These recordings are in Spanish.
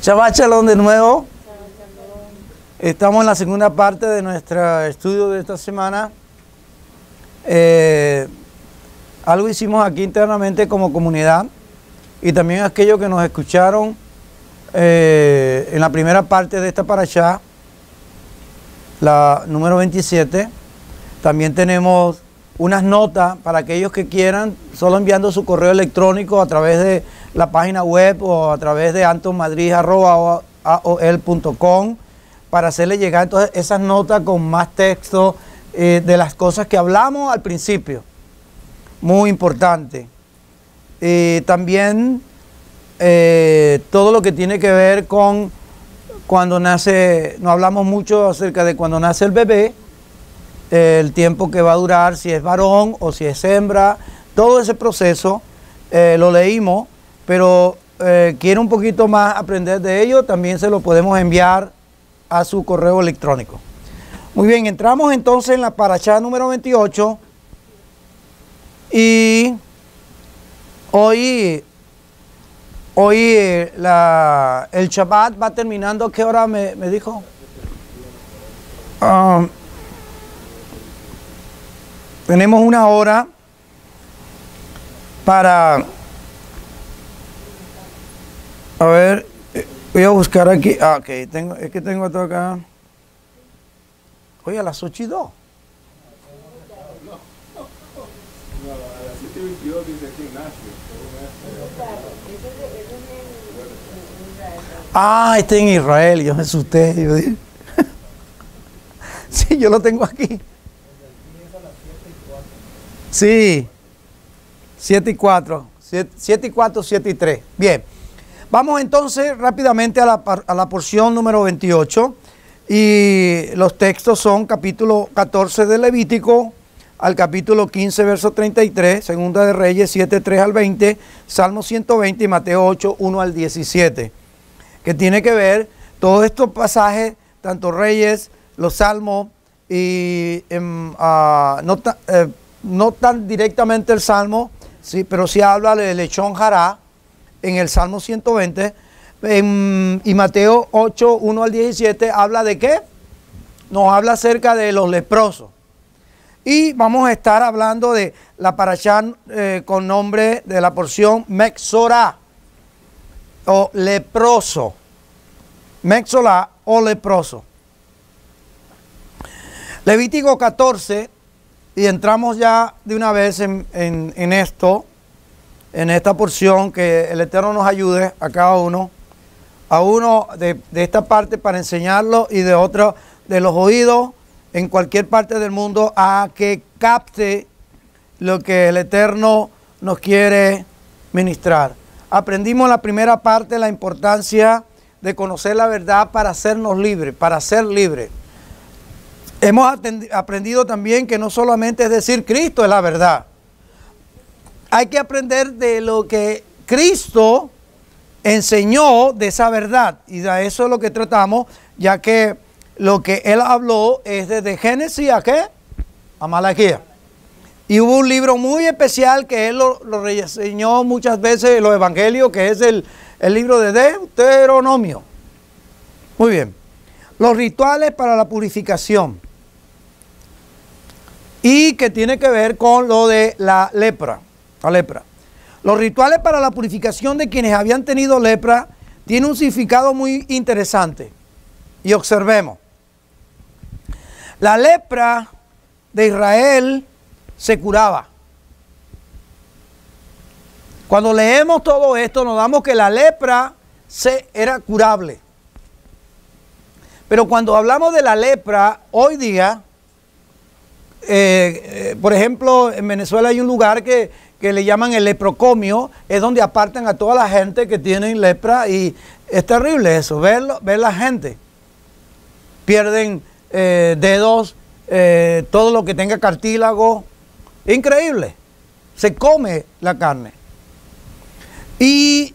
Shabbat Shalom de nuevo. Estamos en la segunda parte de nuestro estudio de esta semana. Algo hicimos aquí internamente como comunidad y también aquellos que nos escucharon en la primera parte de esta parashá, la número 27. También tenemos unas notas para aquellos que quieran, solo enviando su correo electrónico a través de la página web o a través de antonmadrid@aol.com para hacerle llegar entonces esas notas con más texto de las cosas que hablamos al principio. Muy importante. También todo lo que tiene que ver con cuando nace, no hablamos mucho acerca de cuando nace el bebé, el tiempo que va a durar, si es varón o si es hembra, todo ese proceso lo leímos, pero quiere un poquito más aprender de ello, también se lo podemos enviar a su correo electrónico. Muy bien, entramos entonces en la parashá número 28 y hoy el Shabbat va terminando. ¿Qué hora me dijo? Tenemos una hora para... A ver, voy a buscar aquí. Ok, es que tengo todo acá. Oye, a las 8:02. Ah, está en Israel. Yo me asusté. Yo dije. Sí, yo lo tengo aquí. Sí, 7:04, 7:04, 7:03. Bien, vamos entonces rápidamente a la porción número 28 y los textos son capítulo 14 de Levítico al capítulo 15, verso 33, Segunda de Reyes 7, 3 al 20, Salmo 120 y Mateo 8, 1 al 17, que tiene que ver todos estos pasajes, tanto Reyes, los Salmos y no tan directamente el Salmo, sí, pero sí habla de Lechón Jará en el Salmo 120. Y Mateo 8, 1 al 17 habla de qué? Nos habla acerca de los leprosos. Y vamos a estar hablando de la parashá con nombre de la porción Mexorá o leproso. Mexorá o leproso. Levítico 14. Y entramos ya de una vez en esto, en esta porción, que el Eterno nos ayude a cada uno, a uno de esta parte para enseñarlo y de otro de los oídos en cualquier parte del mundo, a que capte lo que el Eterno nos quiere ministrar. Aprendimos en la primera parte la importancia de conocer la verdad para hacernos libres, para ser libres. Hemos aprendido también que no solamente es decir Cristo es la verdad. Hay que aprender de lo que Cristo enseñó de esa verdad. Y de eso es lo que tratamos, ya que lo que Él habló es desde Génesis a ¿qué? A Malaquías. Y hubo un libro muy especial que Él lo reseñó muchas veces en los evangelios, que es el libro de Deuteronomio. Muy bien. Los rituales para la purificación. Y que tiene que ver con lo de la lepra. Los rituales para la purificación de quienes habían tenido lepra tienen un significado muy interesante. Y observemos. La lepra de Israel se curaba. Cuando leemos todo esto nos damos que la lepra era curable. Pero cuando hablamos de la lepra hoy día, por ejemplo, en Venezuela hay un lugar que le llaman el leprocomio, es donde apartan a toda la gente que tiene lepra y es terrible eso, ver la gente. Pierden dedos, todo lo que tenga cartílago, increíble, se come la carne. Y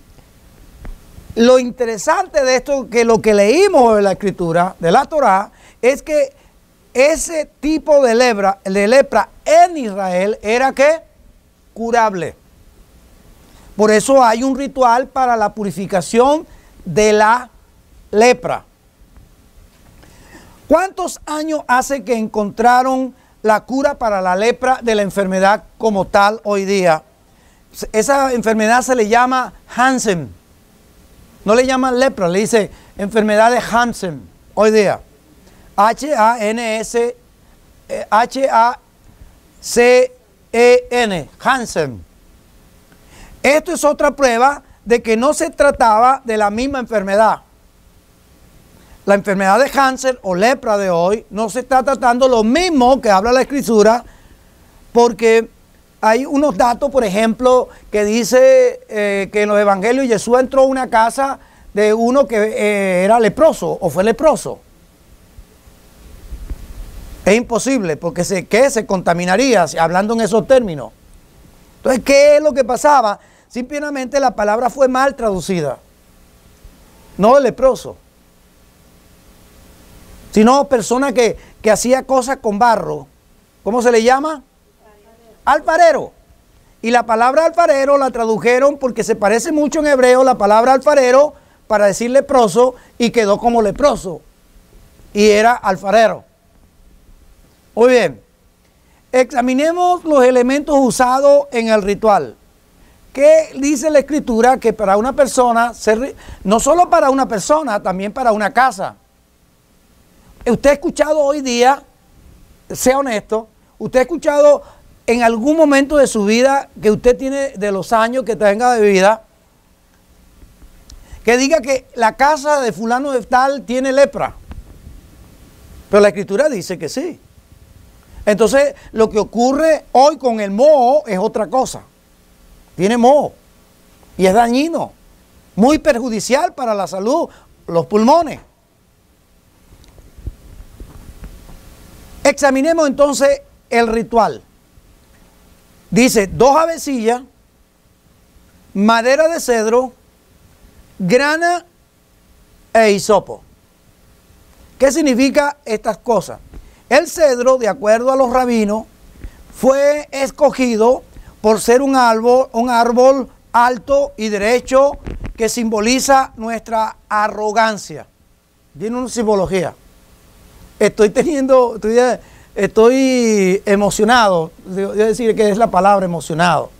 lo interesante de esto, que lo que leímos de la escritura, de la Torá, es que ese tipo de lepra en Israel era ¿qué? Curable. Por eso hay un ritual para la purificación de la lepra. ¿Cuántos años hace que encontraron la cura para la lepra de la enfermedad como tal hoy día? Esa enfermedad se le llama Hansen. No le llaman lepra, le dice enfermedad de Hansen hoy día. H-A-N-S-H-A-C-E-N, Hansen. Esto es otra prueba de que no se trataba de la misma enfermedad. La enfermedad de Hansen o lepra de hoy no se está tratando lo mismo que habla la Escritura, porque hay unos datos, por ejemplo, que dice que en los evangelios Jesús entró a una casa de uno que era leproso o fue leproso. Es imposible porque se contaminaría hablando en esos términos. Entonces, ¿qué es lo que pasaba? Simplemente la palabra fue mal traducida. No leproso, sino persona que hacía cosas con barro. ¿Cómo se le llama? Alfarero. Y la palabra alfarero la tradujeron porque se parece mucho en hebreo la palabra alfarero para decir leproso y quedó como leproso. Y era alfarero. Muy bien. Examinemos los elementos usados en el ritual. ¿Qué dice la Escritura? Que para una persona, no solo para una persona, también para una casa. Usted ha escuchado hoy día, sea honesto, usted ha escuchado en algún momento de su vida que usted tiene de los años que tenga de vida, que diga que la casa de fulano de tal tiene lepra. Pero la Escritura dice que sí. Entonces, lo que ocurre hoy con el moho es otra cosa. Tiene moho y es dañino, muy perjudicial para la salud, los pulmones. Examinemos entonces el ritual. Dice 2 avecillas, madera de cedro, grana e hisopo. ¿Qué significa estas cosas? El cedro, de acuerdo a los rabinos, fue escogido por ser un árbol alto y derecho que simboliza nuestra arrogancia. Tiene una simbología. Estoy emocionado, debo decir que es la palabra emocionado.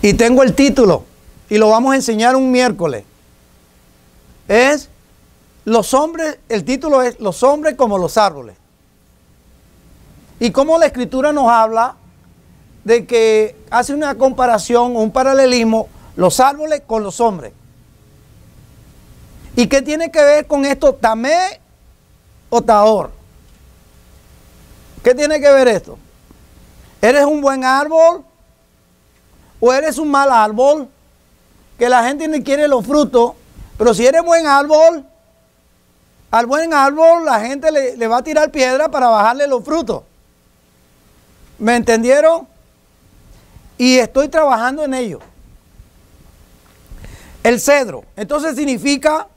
Y tengo el título y lo vamos a enseñar un miércoles. Es los hombres, el título es Los hombres como los árboles. Y cómo la Escritura nos habla de que hace una comparación o un paralelismo los árboles con los hombres. ¿Y qué tiene que ver con esto tamé o taor? ¿Qué tiene que ver esto? ¿Eres un buen árbol o eres un mal árbol? Que la gente no quiere los frutos, pero si eres buen árbol, al buen árbol la gente le va a tirar piedra para bajarle los frutos. ¿Me entendieron? Y estoy trabajando en ello. El cedro, entonces significa,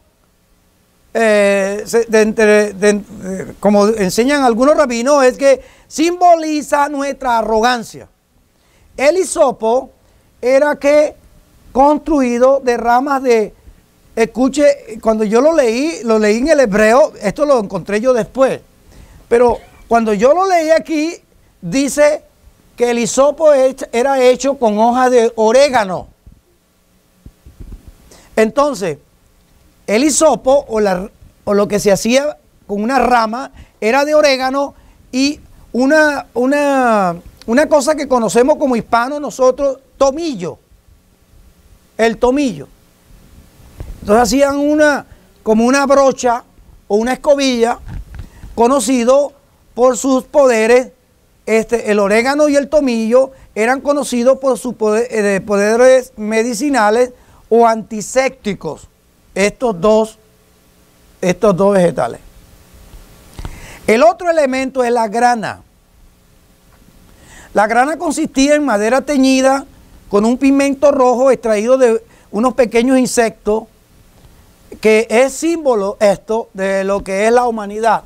como enseñan algunos rabinos, es que simboliza nuestra arrogancia. El hisopo era que construido de ramas de, escuche, cuando yo lo leí en el hebreo, esto lo encontré yo después, pero cuando yo lo leí aquí, dice que el hisopo era hecho con hojas de orégano. Entonces, el hisopo o lo que se hacía con una rama era de orégano y una cosa que conocemos como hispanos nosotros, tomillo. El tomillo. Entonces hacían como una brocha o una escobilla, conocido por sus poderes. El orégano y el tomillo eran conocidos por sus poderes medicinales o antisépticos. Estos dos vegetales. El otro elemento es la grana. La grana consistía en madera teñida con un pigmento rojo extraído de unos pequeños insectos, que es símbolo esto de lo que es la humanidad.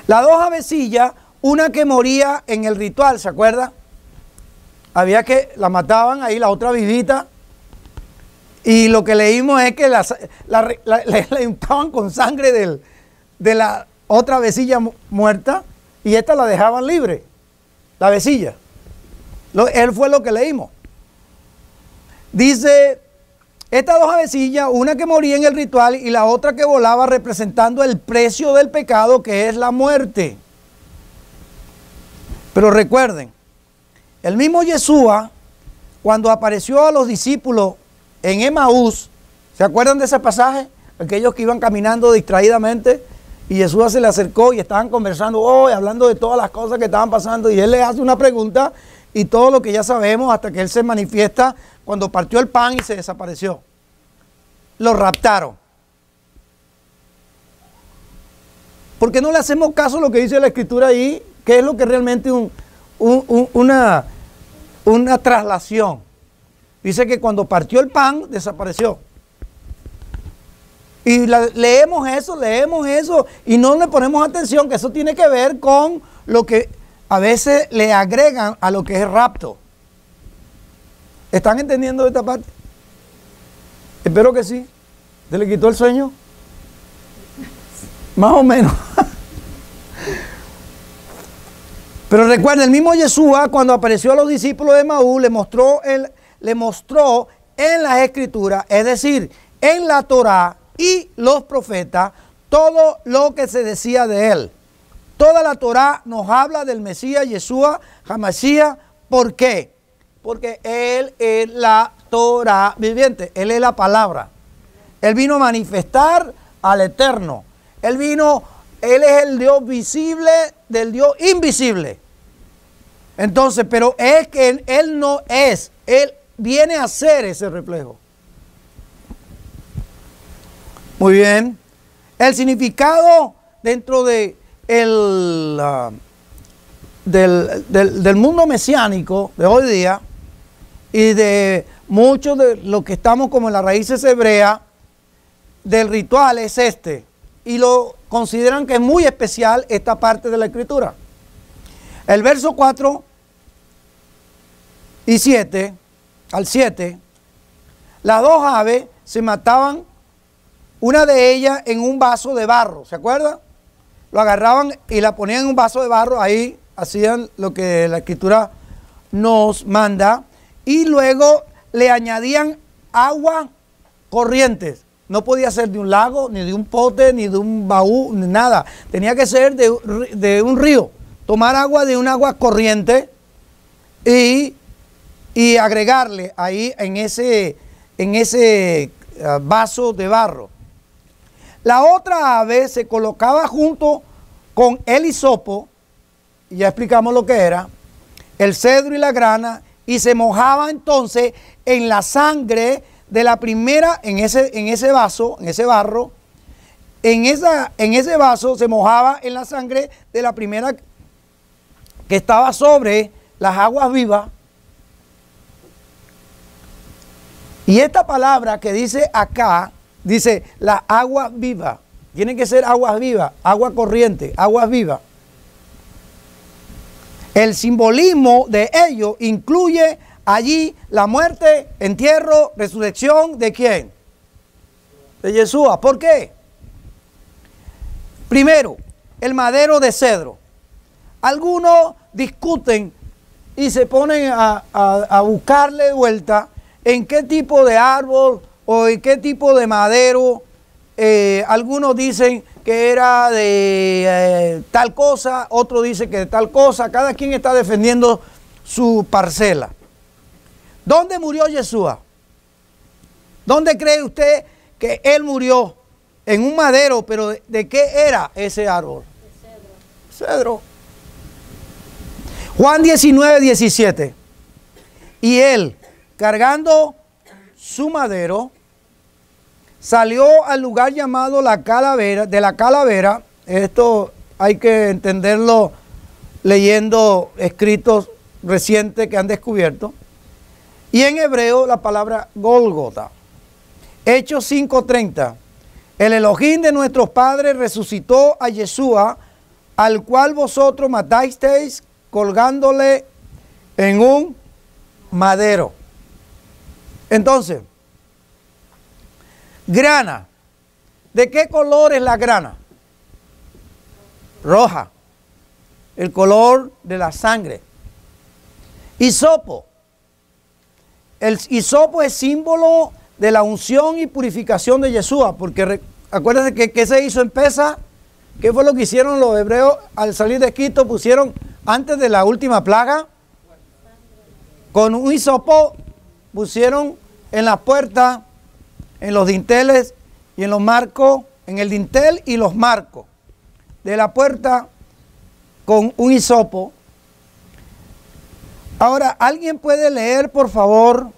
Las 2 avecillas, una que moría en el ritual, ¿se acuerda? Había que la mataban ahí, la otra vivita, Y lo que leímos es que le untaban con sangre de la otra vecilla muerta y esta la dejaban libre, la vecilla. Él fue lo que leímos. Dice, estas dos avecillas, una que moría en el ritual y la otra que volaba, representando el precio del pecado, que es la muerte. Pero recuerden, el mismo Yeshua, cuando apareció a los discípulos en Emaús, ¿se acuerdan de ese pasaje? Aquellos que iban caminando distraídamente y Yeshua se le acercó y estaban conversando hoy, hablando de todas las cosas que estaban pasando, y él les hace una pregunta y todo lo que ya sabemos hasta que él se manifiesta cuando partió el pan y se desapareció. Lo raptaron. ¿Por qué no le hacemos caso a lo que dice la Escritura ahí? ¿Qué es lo que realmente una traslación? Dice que cuando partió el pan, desapareció. Y leemos eso y no le ponemos atención, que eso tiene que ver con lo que a veces le agregan a lo que es rapto. ¿Están entendiendo esta parte? Espero que sí. ¿Se le quitó el sueño? Más o menos. Pero recuerden, el mismo Yeshua, cuando apareció a los discípulos de Emaús, le mostró en las Escrituras, es decir, en la Torá y los profetas, todo lo que se decía de él. Toda la Torá nos habla del Mesías Yeshua HaMashiach. ¿Por qué? Porque él es la Torá viviente, él es la palabra. Él vino a manifestar al Eterno. Él es el Dios visible del Dios invisible. Entonces, pero es que él no es, él viene a ser ese reflejo. Muy bien. El significado dentro de del mundo mesiánico de hoy día y de muchos de los que estamos como en las raíces hebreas del ritual es este, y lo consideran que es muy especial esta parte de la Escritura. El verso 4 y 7, al 7, las dos aves se mataban, una de ellas en un vaso de barro, ¿se acuerdan? Lo agarraban y la ponían en un vaso de barro, ahí hacían lo que la Escritura nos manda, y luego le añadían agua corrientes. No podía ser de un lago, ni de un pote, ni de un baúl, ni nada. Tenía que ser de un río. Tomar agua de un agua corriente y agregarle ahí en ese vaso de barro. La otra ave se colocaba junto con el hisopo, y ya explicamos lo que era, el cedro y la grana, y se mojaba entonces en la sangre de la primera, en ese vaso, en ese barro, en ese vaso se mojaba en la sangre de la primera que estaba sobre las aguas vivas. Y esta palabra que dice acá, dice las aguas vivas, tienen que ser aguas vivas, agua corriente, aguas vivas. El simbolismo de ello incluye allí la muerte, entierro, resurrección, ¿de quién? De Yeshua. ¿Por qué? Primero, el madero de cedro. Algunos discuten y se ponen a buscarle vuelta en qué tipo de árbol o en qué tipo de madero. Algunos dicen que era de tal cosa, otros dicen que de tal cosa. Cada quien está defendiendo su parcela. ¿Dónde murió Yeshua? ¿Dónde cree usted que él murió? En un madero, pero ¿de qué era ese árbol? Cedro. Juan 19, 17. Y él, cargando su madero, salió al lugar llamado la calavera, de la calavera. Esto hay que entenderlo leyendo escritos recientes que han descubierto. Y en hebreo la palabra Gólgota. Hechos 5:30. El Elohim de nuestros padres resucitó a Yeshua, al cual vosotros matasteis colgándole en un madero. Entonces, Grana. ¿De qué color es la grana? Roja. El color de la sangre. Hisopo. El hisopo es símbolo de la unción y purificación de Yeshua, porque acuérdense que se hizo en Pesa. ¿Qué fue lo que hicieron los hebreos al salir de Egipto? Pusieron, antes de la última plaga, con un hisopo, pusieron en la puerta, en los dinteles y en los marcos, en el dintel y los marcos de la puerta, con un hisopo. Ahora, ¿alguien puede leer, por favor,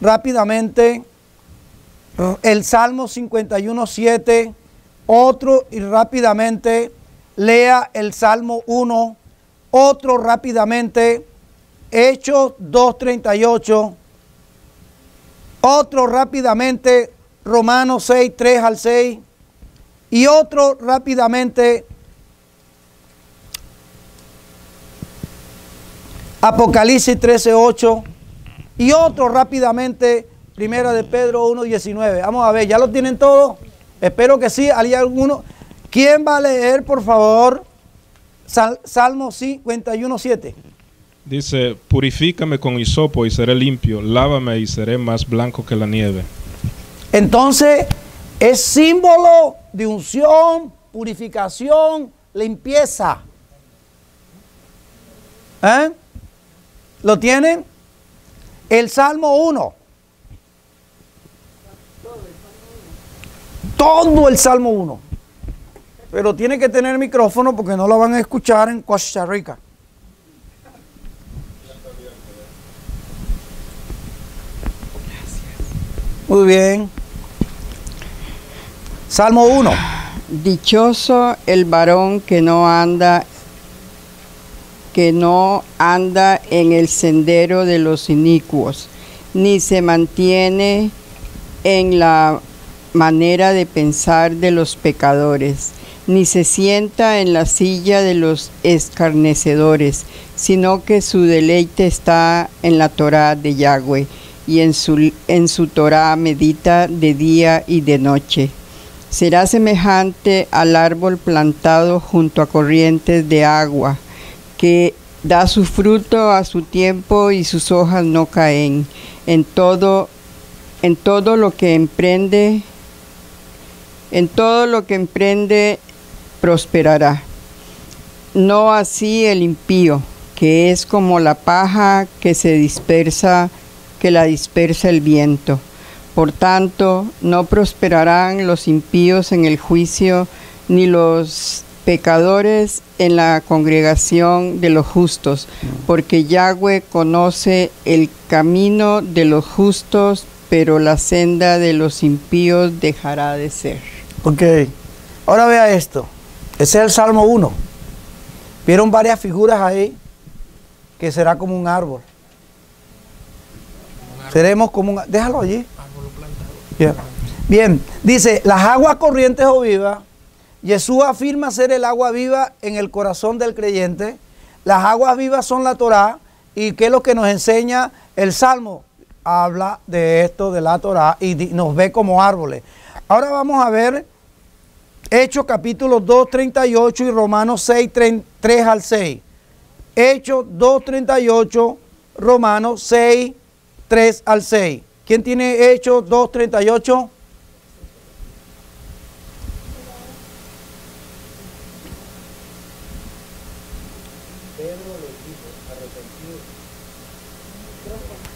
rápidamente, el Salmo 51:7? Otro, y rápidamente lea el Salmo 1. Otro rápidamente, Hechos 2:38. Otro rápidamente, Romanos 6:3-6. Y otro rápidamente, Apocalipsis 13:8. Y otro rápidamente, Primera de Pedro 1:19. Vamos a ver, ¿ya lo tienen todos? Espero que sí. ¿Hay alguno? ¿Quién va a leer, por favor, Salmo 51:7? Dice, purifícame con hisopo y seré limpio, lávame y seré más blanco que la nieve. Entonces, es símbolo de unción, purificación, limpieza. ¿Eh? ¿Lo tienen? El Salmo 1. Todo el Salmo 1. Pero tiene que tener micrófono porque no lo van a escuchar en Costa Rica. Muy bien. Salmo 1. Dichoso el varón que no anda en el sendero de los inicuos, ni se mantiene en la manera de pensar de los pecadores, ni se sienta en la silla de los escarnecedores, sino que su deleite está en la Torá de Yahweh, y en su Torá medita de día y de noche. Será semejante al árbol plantado junto a corrientes de agua, que da su fruto a su tiempo y sus hojas no caen. En todo lo que emprende prosperará. No así el impío, que es como la paja que la dispersa el viento. Por tanto, no prosperarán los impíos en el juicio, ni los pecadores en la congregación de los justos, porque Yahweh conoce el camino de los justos, pero la senda de los impíos dejará de ser. Ok, ahora vea esto. Ese es el Salmo 1. Vieron varias figuras ahí, que será como un árbol. Seremos como un... Déjalo allí. Yeah. Bien, dice, las aguas corrientes o vivas. Jesús afirma ser el agua viva en el corazón del creyente. Las aguas vivas son la Torá. ¿Y qué es lo que nos enseña el Salmo? Habla de esto, de la Torá, y nos ve como árboles. Ahora vamos a ver Hechos capítulo 2:38 y Romanos 6:3-6. Hechos 2:38, Romanos 6:3-6. ¿Quién tiene Hechos 2:38?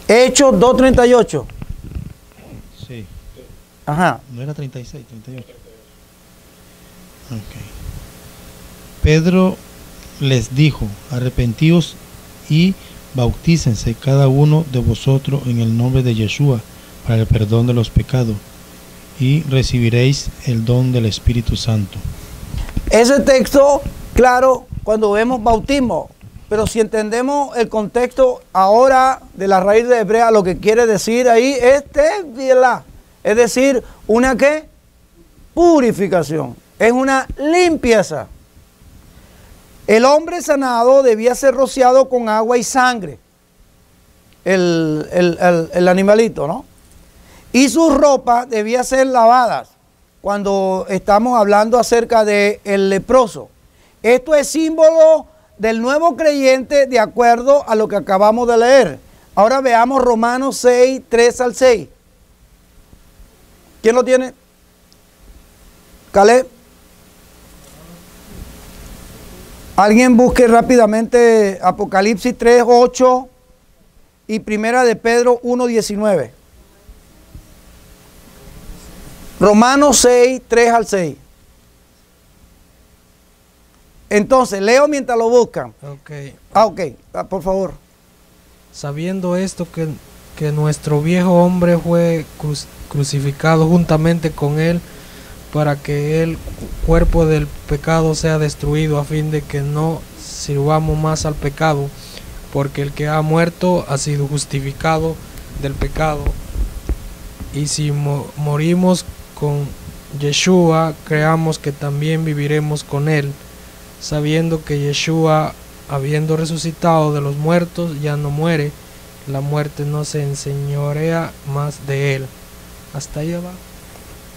Hechos 2:38. Sí. Ajá. No era 36, 38. Ok. Pedro les dijo, arrepentíos y bautícense cada uno de vosotros en el nombre de Yeshua para el perdón de los pecados y recibiréis el don del Espíritu Santo. Ese texto, claro, cuando vemos bautismo, pero si entendemos el contexto ahora de la raíz de hebrea, lo que quiere decir ahí es es decir, una ¿qué? Purificación, es una limpieza. El hombre sanado debía ser rociado con agua y sangre, el animalito, ¿no? y sus ropas debían ser lavadas cuando estamos hablando acerca del leproso. Esto es símbolo del nuevo creyente de acuerdo a lo que acabamos de leer. Ahora veamos Romanos 6, 3 al 6. ¿Quién lo tiene? Caleb. Alguien busque rápidamente Apocalipsis 3, 8 y Primera de Pedro 1, 19. Romanos 6, 3 al 6. Entonces, leo mientras lo buscan. Por favor. Sabiendo esto que nuestro viejo hombre fue crucificado juntamente con él, para que el cuerpo del pecado sea destruido, a fin de que no sirvamos más al pecado, porque el que ha muerto ha sido justificado del pecado. Y si morimos con Yeshua, creamos que también viviremos con él, sabiendo que Yeshua, habiendo resucitado de los muertos, ya no muere, la muerte no se enseñorea más de él. Hasta ahí va.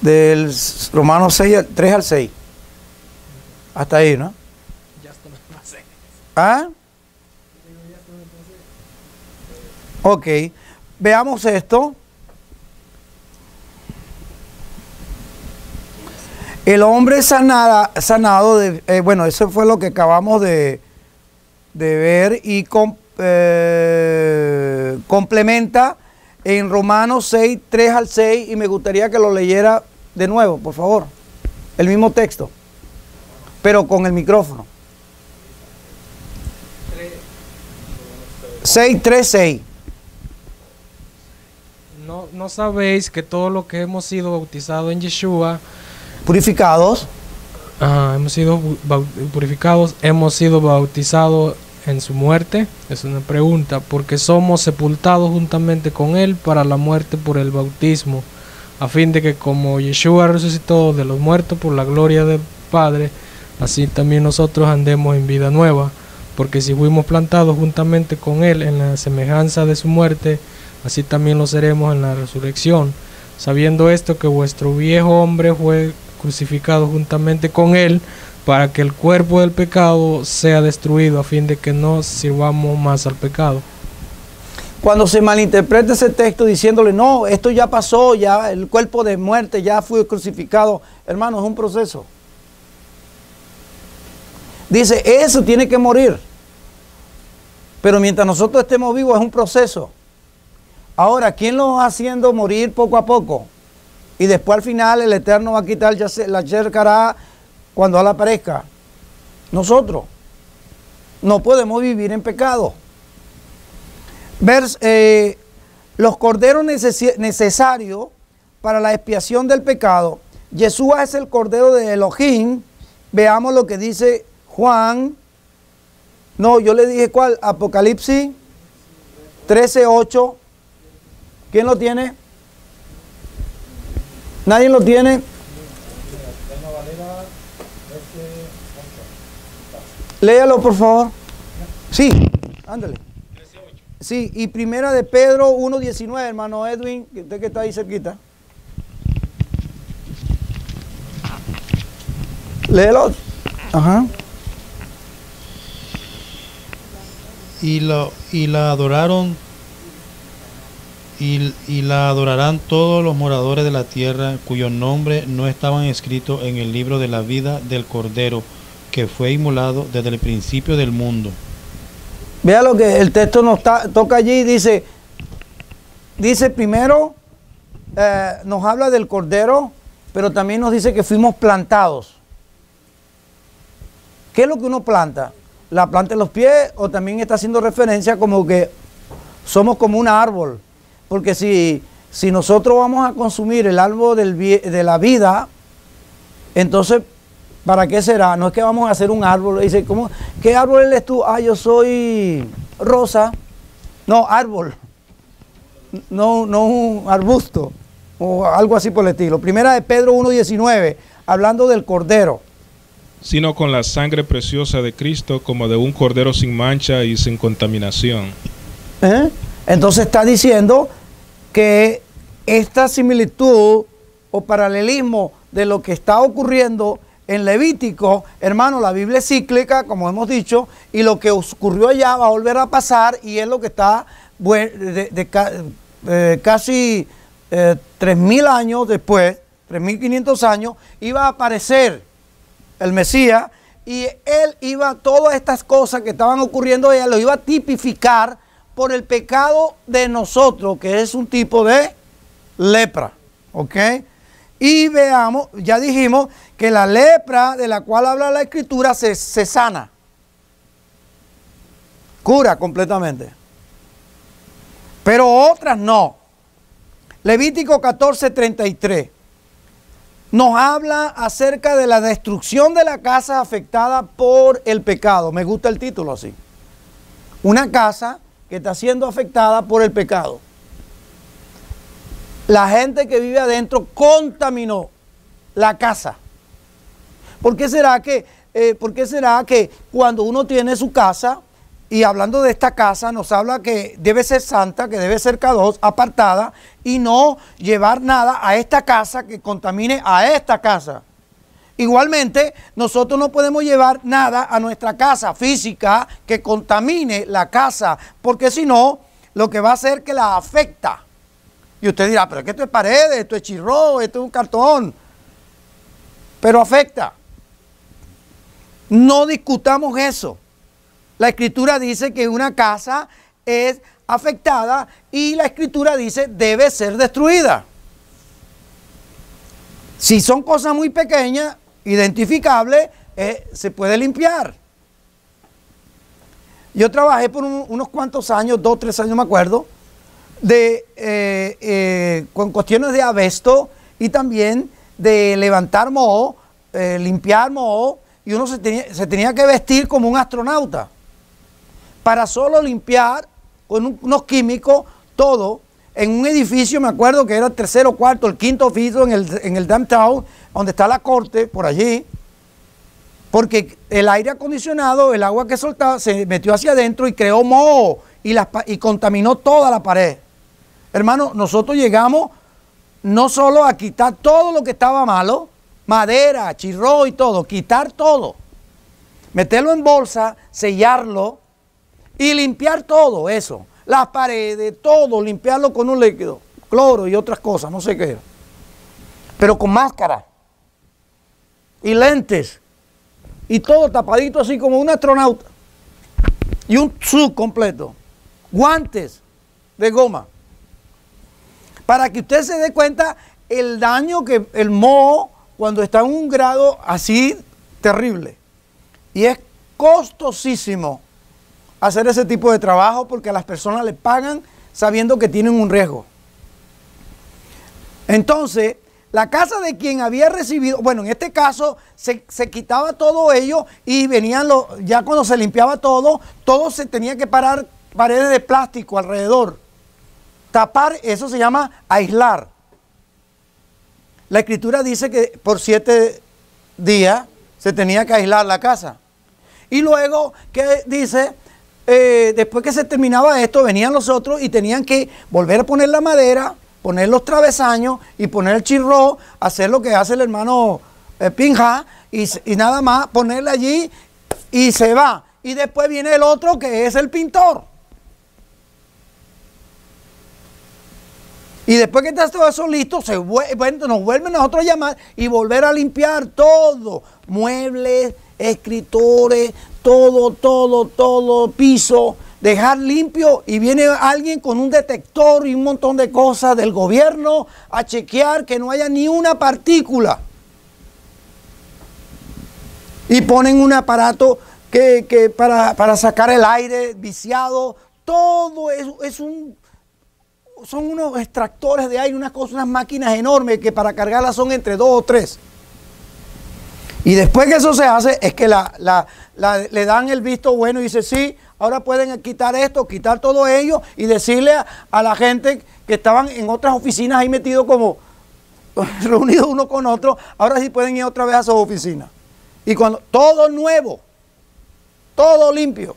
Del Romanos 6, 3 al 6. Hasta ahí, ¿no? Ya está, me pasé. ¿Ah? Ok. Veamos esto. El hombre sanado, bueno, eso fue lo que acabamos de ver y complementa en Romanos 6, 3 al 6, y me gustaría que lo leyera de nuevo, por favor. El mismo texto, pero con el micrófono. 6, 3, 6. ¿No sabéis que todo lo que hemos sido bautizados en Yeshua, purificados, hemos sido purificados, hemos sido bautizados en su muerte? Es una pregunta, porque somos sepultados juntamente con él para la muerte por el bautismo, a fin de que como Yeshua resucitó de los muertos por la gloria del Padre, así también nosotros andemos en vida nueva, porque si fuimos plantados juntamente con él en la semejanza de su muerte, así también lo seremos en la resurrección, sabiendo esto, que vuestro viejo hombre fue crucificado juntamente con él, para que el cuerpo del pecado sea destruido, a fin de que no sirvamos más al pecado. Cuando se malinterpreta ese texto diciéndole, no, esto ya pasó, ya el cuerpo de muerte ya fue crucificado, hermano, es un proceso. Dice, eso tiene que morir. Pero mientras nosotros estemos vivos es un proceso. Ahora, ¿quién lo va haciendo morir poco a poco? Y después al final el Eterno va a quitar la yercará cuando Él aparezca. Nosotros no podemos vivir en pecado. Los corderos necesarios para la expiación del pecado. Yeshua es el cordero de Elohim. Veamos lo que dice Juan. No, yo le dije cuál. Apocalipsis 13:8. ¿Quién lo tiene? ¿Nadie lo tiene? Léalo, por favor. Sí, ándale. Sí, y Primera de Pedro 1:19, hermano Edwin, usted que está ahí cerquita. Léelo. Ajá. Y la adoraron y la adorarán todos los moradores de la tierra, cuyos nombres no estaban escritos en el libro de la vida del Cordero, que fue inmolado desde el principio del mundo. Vea lo que el texto nos toca allí. Dice primero, nos habla del Cordero, pero también nos dice que fuimos plantados. ¿Qué es lo que uno planta? ¿La planta en los pies? O también está haciendo referencia como que somos como un árbol. Porque si nosotros vamos a consumir el árbol de la vida, entonces, ¿para qué será? No es que vamos a hacer un árbol. Dice, ¿qué árbol eres tú? Ah, yo soy rosa. No, árbol. No un arbusto. O algo así por el estilo. Primera de Pedro 1:19, hablando del Cordero. Sino con la sangre preciosa de Cristo, como de un cordero sin mancha y sin contaminación. Entonces está diciendo que esta similitud o paralelismo de lo que está ocurriendo en Levítico, hermano, la Biblia es cíclica, como hemos dicho, y lo que ocurrió allá va a volver a pasar, y es lo que está casi 3.000 años después, 3.500 años, iba a aparecer el Mesías, y él iba, todas estas cosas que estaban ocurriendo allá, lo iba a tipificar por el pecado de nosotros, que es un tipo de lepra, ¿ok? Y veamos, ya dijimos que la lepra de la cual habla la Escritura se sana, cura completamente, pero otras no. Levítico 14:33 nos habla acerca de la destrucción de la casa afectada por el pecado. Me gusta el título así. Una casa que está siendo afectada por el pecado. La gente que vive adentro contaminó la casa. ¿Por qué será que cuando uno tiene su casa, y hablando de esta casa, nos habla que debe ser santa, que debe ser K2, apartada, y no llevar nada a esta casa que contamine a esta casa? Igualmente, nosotros no podemos llevar nada a nuestra casa física que contamine la casa, porque si no, lo que va a hacer que la afecta. Y usted dirá, pero es que esto es paredes, esto es chirro, esto es un cartón. Pero afecta. No discutamos eso. La Escritura dice que una casa es afectada y la Escritura dice debe ser destruida. Si son cosas muy pequeñas, identificables, se puede limpiar. Yo trabajé por unos cuantos años, 2, 3 años me acuerdo, con cuestiones de abesto y también de levantar moho, limpiar moho, y uno se tenía que vestir como un astronauta para solo limpiar con unos químicos todo en un edificio. Me acuerdo que era el tercero, cuarto, el quinto piso en el downtown, donde está la corte, por allí, porque el aire acondicionado, el agua que soltaba, se metió hacia adentro y creó moho y contaminó toda la pared. Hermano, nosotros llegamos no solo a quitar todo lo que estaba malo, madera, chirro y todo, quitar todo, meterlo en bolsa, sellarlo y limpiar todo eso, las paredes, todo, limpiarlo con un líquido, cloro y otras cosas, no sé qué era, pero con máscara y lentes y todo tapadito así como un astronauta y un suit completo, guantes de goma, para que usted se dé cuenta el daño que el moho cuando está en un grado así terrible. Y es costosísimo hacer ese tipo de trabajo porque a las personas le pagan sabiendo que tienen un riesgo. Entonces, la casa de quien había recibido, bueno, en este caso se quitaba todo ello y venían ya cuando se limpiaba todo se tenía que parar paredes de plástico alrededor. Tapar, eso se llama aislar. La Escritura dice que por 7 días se tenía que aislar la casa. Y luego, ¿qué dice? Después que se terminaba esto, venían los otros y tenían que volver a poner la madera, poner los travesaños y poner el chirro, hacer lo que hace el hermano Pinja y nada más, ponerle allí y se va. Y después viene el otro que es el pintor. Y después que está todo eso listo, nos vuelven nosotros a llamar y volver a limpiar todo. Muebles, escritores, todo, piso, dejar limpio. Y viene alguien con un detector y un montón de cosas del gobierno a chequear que no haya ni una partícula. Y ponen un aparato para sacar el aire viciado. Todo son unos extractores de aire, unas máquinas enormes que para cargarlas son entre 2 o 3. Y después que eso se hace, es que le dan el visto bueno y dice, sí, ahora pueden quitar esto, quitar todo ello y decirle a la gente que estaban en otras oficinas ahí metidos como reunidos uno con otro, ahora sí pueden ir otra vez a sus oficinas. Y cuando todo nuevo, todo limpio.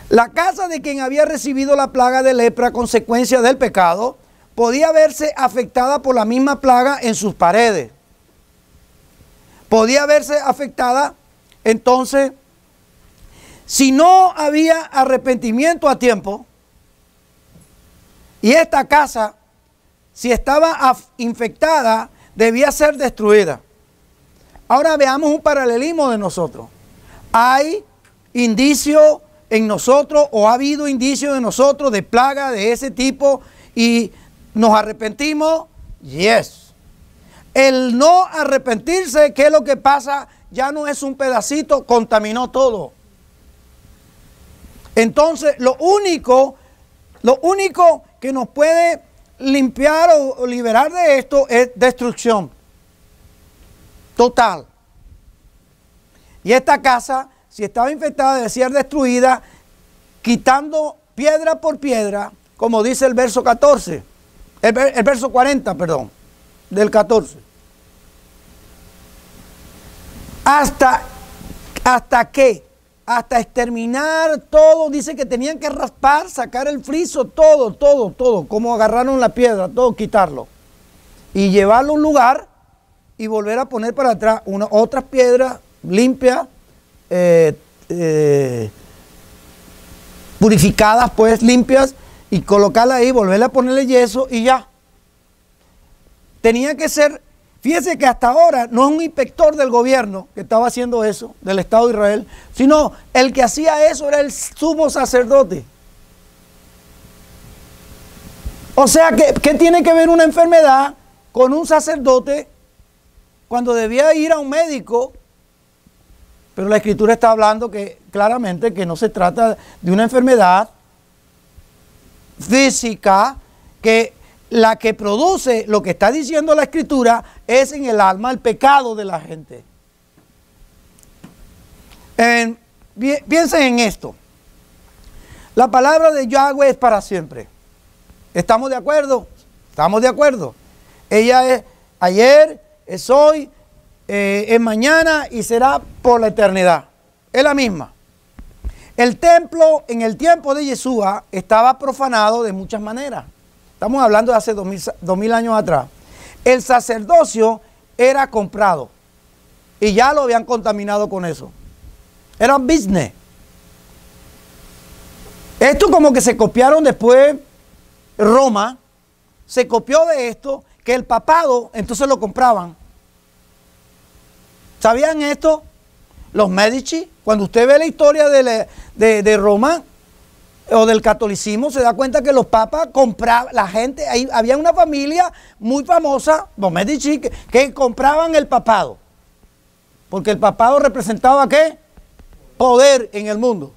La casa de quien había recibido la plaga de lepra a consecuencia del pecado, podía verse afectada por la misma plaga en sus paredes. Podía verse afectada, entonces, si no había arrepentimiento a tiempo, y esta casa, si estaba infectada, debía ser destruida. Ahora veamos un paralelismo de nosotros. Hay indicio en nosotros, o ha habido indicio de nosotros de plaga de ese tipo, y nos arrepentimos. Yes. El no arrepentirse, ¿qué es lo que pasa? Ya no es un pedacito, contaminó todo. Entonces, lo único que nos puede limpiar o liberar de esto es destrucción total. Y esta casa, si estaba infectada, debe ser destruida, quitando piedra por piedra, como dice el verso 14, el verso 40, perdón, del 14. Hasta exterminar todo. Dice que tenían que raspar, sacar el friso, todo, como agarraron la piedra, todo quitarlo. Y llevarlo a un lugar y volver a poner para atrás otras piedras limpias, purificadas, pues limpias, y colocarla ahí, volverle a ponerle yeso y ya. Tenía que ser, fíjese que hasta ahora no es un inspector del gobierno que estaba haciendo eso, del Estado de Israel, sino el que hacía eso era el sumo sacerdote. O sea, ¿qué tiene que ver una enfermedad con un sacerdote cuando debía ir a un médico? Pero la Escritura está hablando claramente que no se trata de una enfermedad física, que la que produce lo que está diciendo la Escritura es en el alma el pecado de la gente. Piensen en esto. La palabra de Yahweh es para siempre. ¿Estamos de acuerdo? Estamos de acuerdo. Ella es ayer, es hoy, es mañana y será por la eternidad. Es la misma. El templo en el tiempo de Yeshua estaba profanado de muchas maneras. Estamos hablando de hace 2000 años atrás. El sacerdocio era comprado y ya lo habían contaminado con eso. Era business. Esto como que se copiaron después. Roma se copió de esto, que el papado entonces lo compraban. ¿Sabían esto? Los Medici, cuando usted ve la historia de Roma o del catolicismo, se da cuenta que los papas compraban, la gente, ahí había una familia muy famosa, los Medici, que compraban el papado. Porque el papado representaba ¿qué? Poder en el mundo.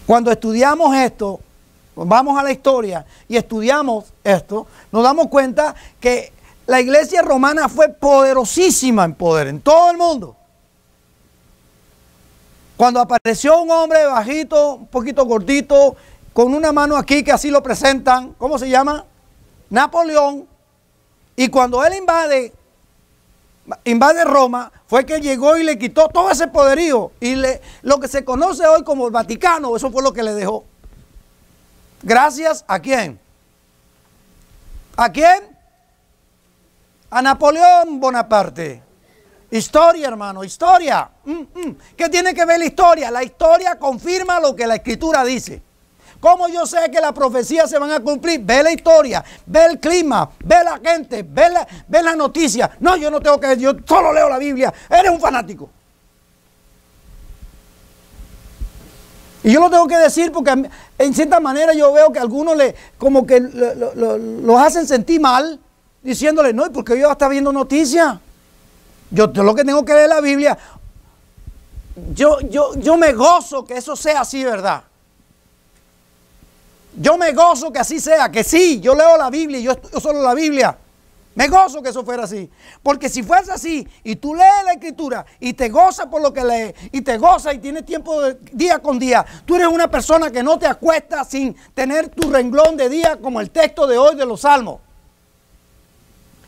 Cuando estudiamos esto, vamos a la historia y estudiamos esto, nos damos cuenta que la iglesia romana fue poderosísima en poder en todo el mundo. Cuando apareció un hombre bajito, un poquito gordito, con una mano aquí que así lo presentan, ¿cómo se llama? Napoleón. Y cuando él invade Roma, fue que llegó y le quitó todo ese poderío. Y lo que se conoce hoy como el Vaticano, eso fue lo que le dejó. Gracias a quién. ¿A quién? A Napoleón Bonaparte. Historia, hermano, historia. ¿Qué tiene que ver la historia? La historia confirma lo que la Escritura dice. ¿Cómo yo sé que las profecías se van a cumplir? Ve la historia, ve el clima, ve la gente, ve la noticia. No, yo no tengo que ver, yo solo leo la Biblia. Eres un fanático. Y yo lo tengo que decir porque en cierta manera yo veo que algunos como que los hacen sentir mal, diciéndole, no, ¿y por qué yo está viendo noticias? Yo lo que tengo que leer la Biblia. Yo me gozo que eso sea así, ¿verdad? Yo me gozo que así sea, que sí, yo leo la Biblia y yo solo la Biblia. Me gozo que eso fuera así. Porque si fuese así y tú lees la Escritura y te gozas por lo que lees y te gozas y tienes tiempo día con día, tú eres una persona que no te acuestas sin tener tu renglón de día como el texto de hoy de los Salmos.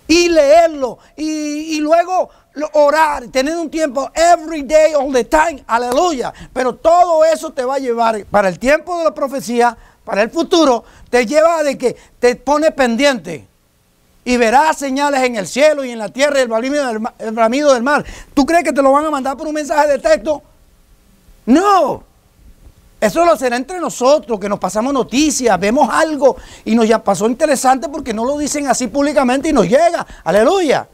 Y leerlo y luego orar, tener un tiempo every day, all the time, aleluya. Pero todo eso te va a llevar para el tiempo de la profecía, para el futuro, te lleva de que te pone pendiente. Y verás señales en el cielo y en la tierra y el bramido del mar. ¿Tú crees que te lo van a mandar por un mensaje de texto? No. Eso lo será entre nosotros, que nos pasamos noticias, vemos algo y nos ya pasó interesante porque no lo dicen así públicamente y nos llega. Aleluya.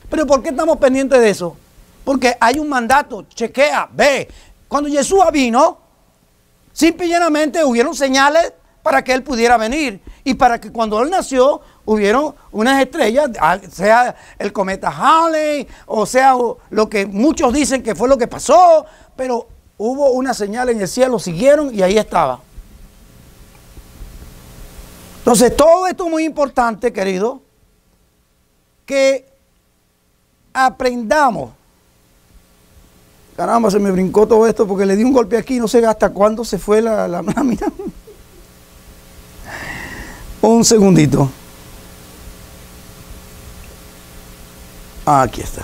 Pero ¿por qué estamos pendientes de eso? Porque hay un mandato, chequea, ve. Cuando Jesús vino, simple y llanamente hubieron señales para que Él pudiera venir. Y para que cuando Él nació, hubieron unas estrellas, sea el cometa Halley, o sea lo que muchos dicen que fue lo que pasó, pero hubo una señal en el cielo, siguieron y ahí estaba. Entonces, todo esto es muy importante, querido, que aprendamos. Caramba, se me brincó todo esto porque le di un golpe aquí, no sé hasta cuándo se fue la lámina. Un segundito. Aquí está.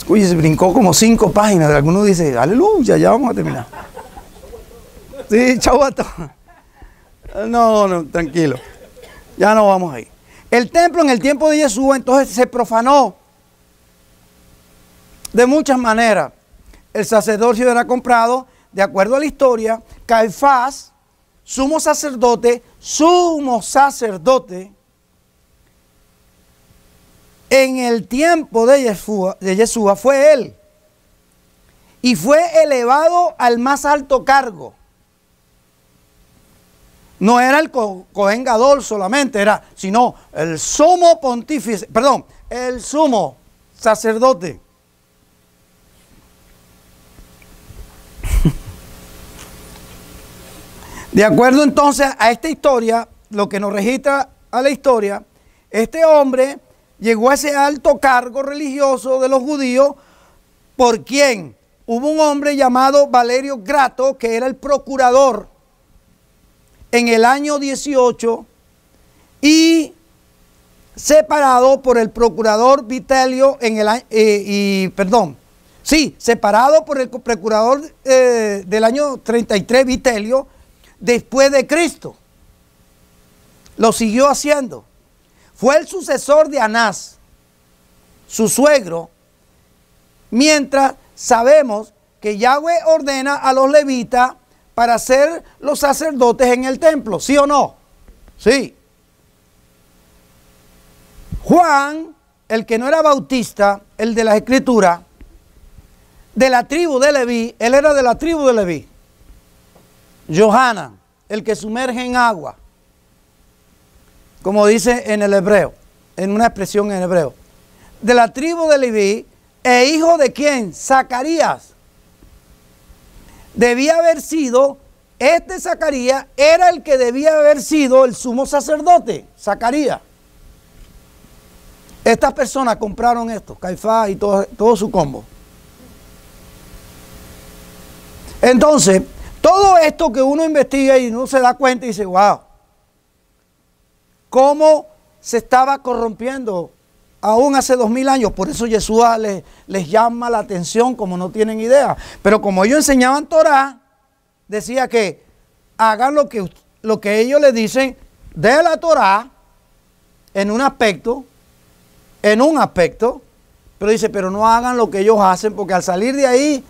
Uy, se brincó como 5 páginas. Algunos dicen, aleluya, ya vamos a terminar. Sí, chau a todos. No, tranquilo. Ya no vamos ahí. El templo en el tiempo de Jesús entonces se profanó de muchas maneras. El sacerdocio era comprado, de acuerdo a la historia. Caifás, sumo sacerdote, en el tiempo de Yeshua fue él. Y fue elevado al más alto cargo. No era el Cohen Gadol solamente, sino el sumo pontífice, perdón, el sumo sacerdote. De acuerdo entonces a esta historia, lo que nos registra a la historia, este hombre llegó a ese alto cargo religioso de los judíos. ¿Por quién? Hubo un hombre llamado Valerio Grato, que era el procurador en el año 18 y separado por el procurador Vitelio en el separado por el procurador del año 33 Vitelio después de Cristo. Lo siguió haciendo. Fue el sucesor de Anás, su suegro, mientras sabemos que Yahweh ordena a los levitas para ser los sacerdotes en el templo, ¿sí o no? Sí. Juan, el que no era bautista, el de las escrituras, de la tribu de Leví, él era de la tribu de Leví. Johanan, el que sumerge en agua, como dice en el hebreo, en una expresión en hebreo, de la tribu de Leví, e hijo de quién? Zacarías. Debía haber sido, este Zacarías era el que debía haber sido el sumo sacerdote, Zacarías. Estas personas compraron esto, Caifás y todo su combo. Entonces, todo esto que uno investiga y uno se da cuenta y dice, wow, cómo se estaba corrompiendo aún hace 2000 años. Por eso Yeshua les llama la atención como no tienen idea. Pero como ellos enseñaban Torah, decía que hagan lo que ellos les dicen de la Torah en un aspecto, pero dice, pero no hagan lo que ellos hacen, porque al salir de ahí,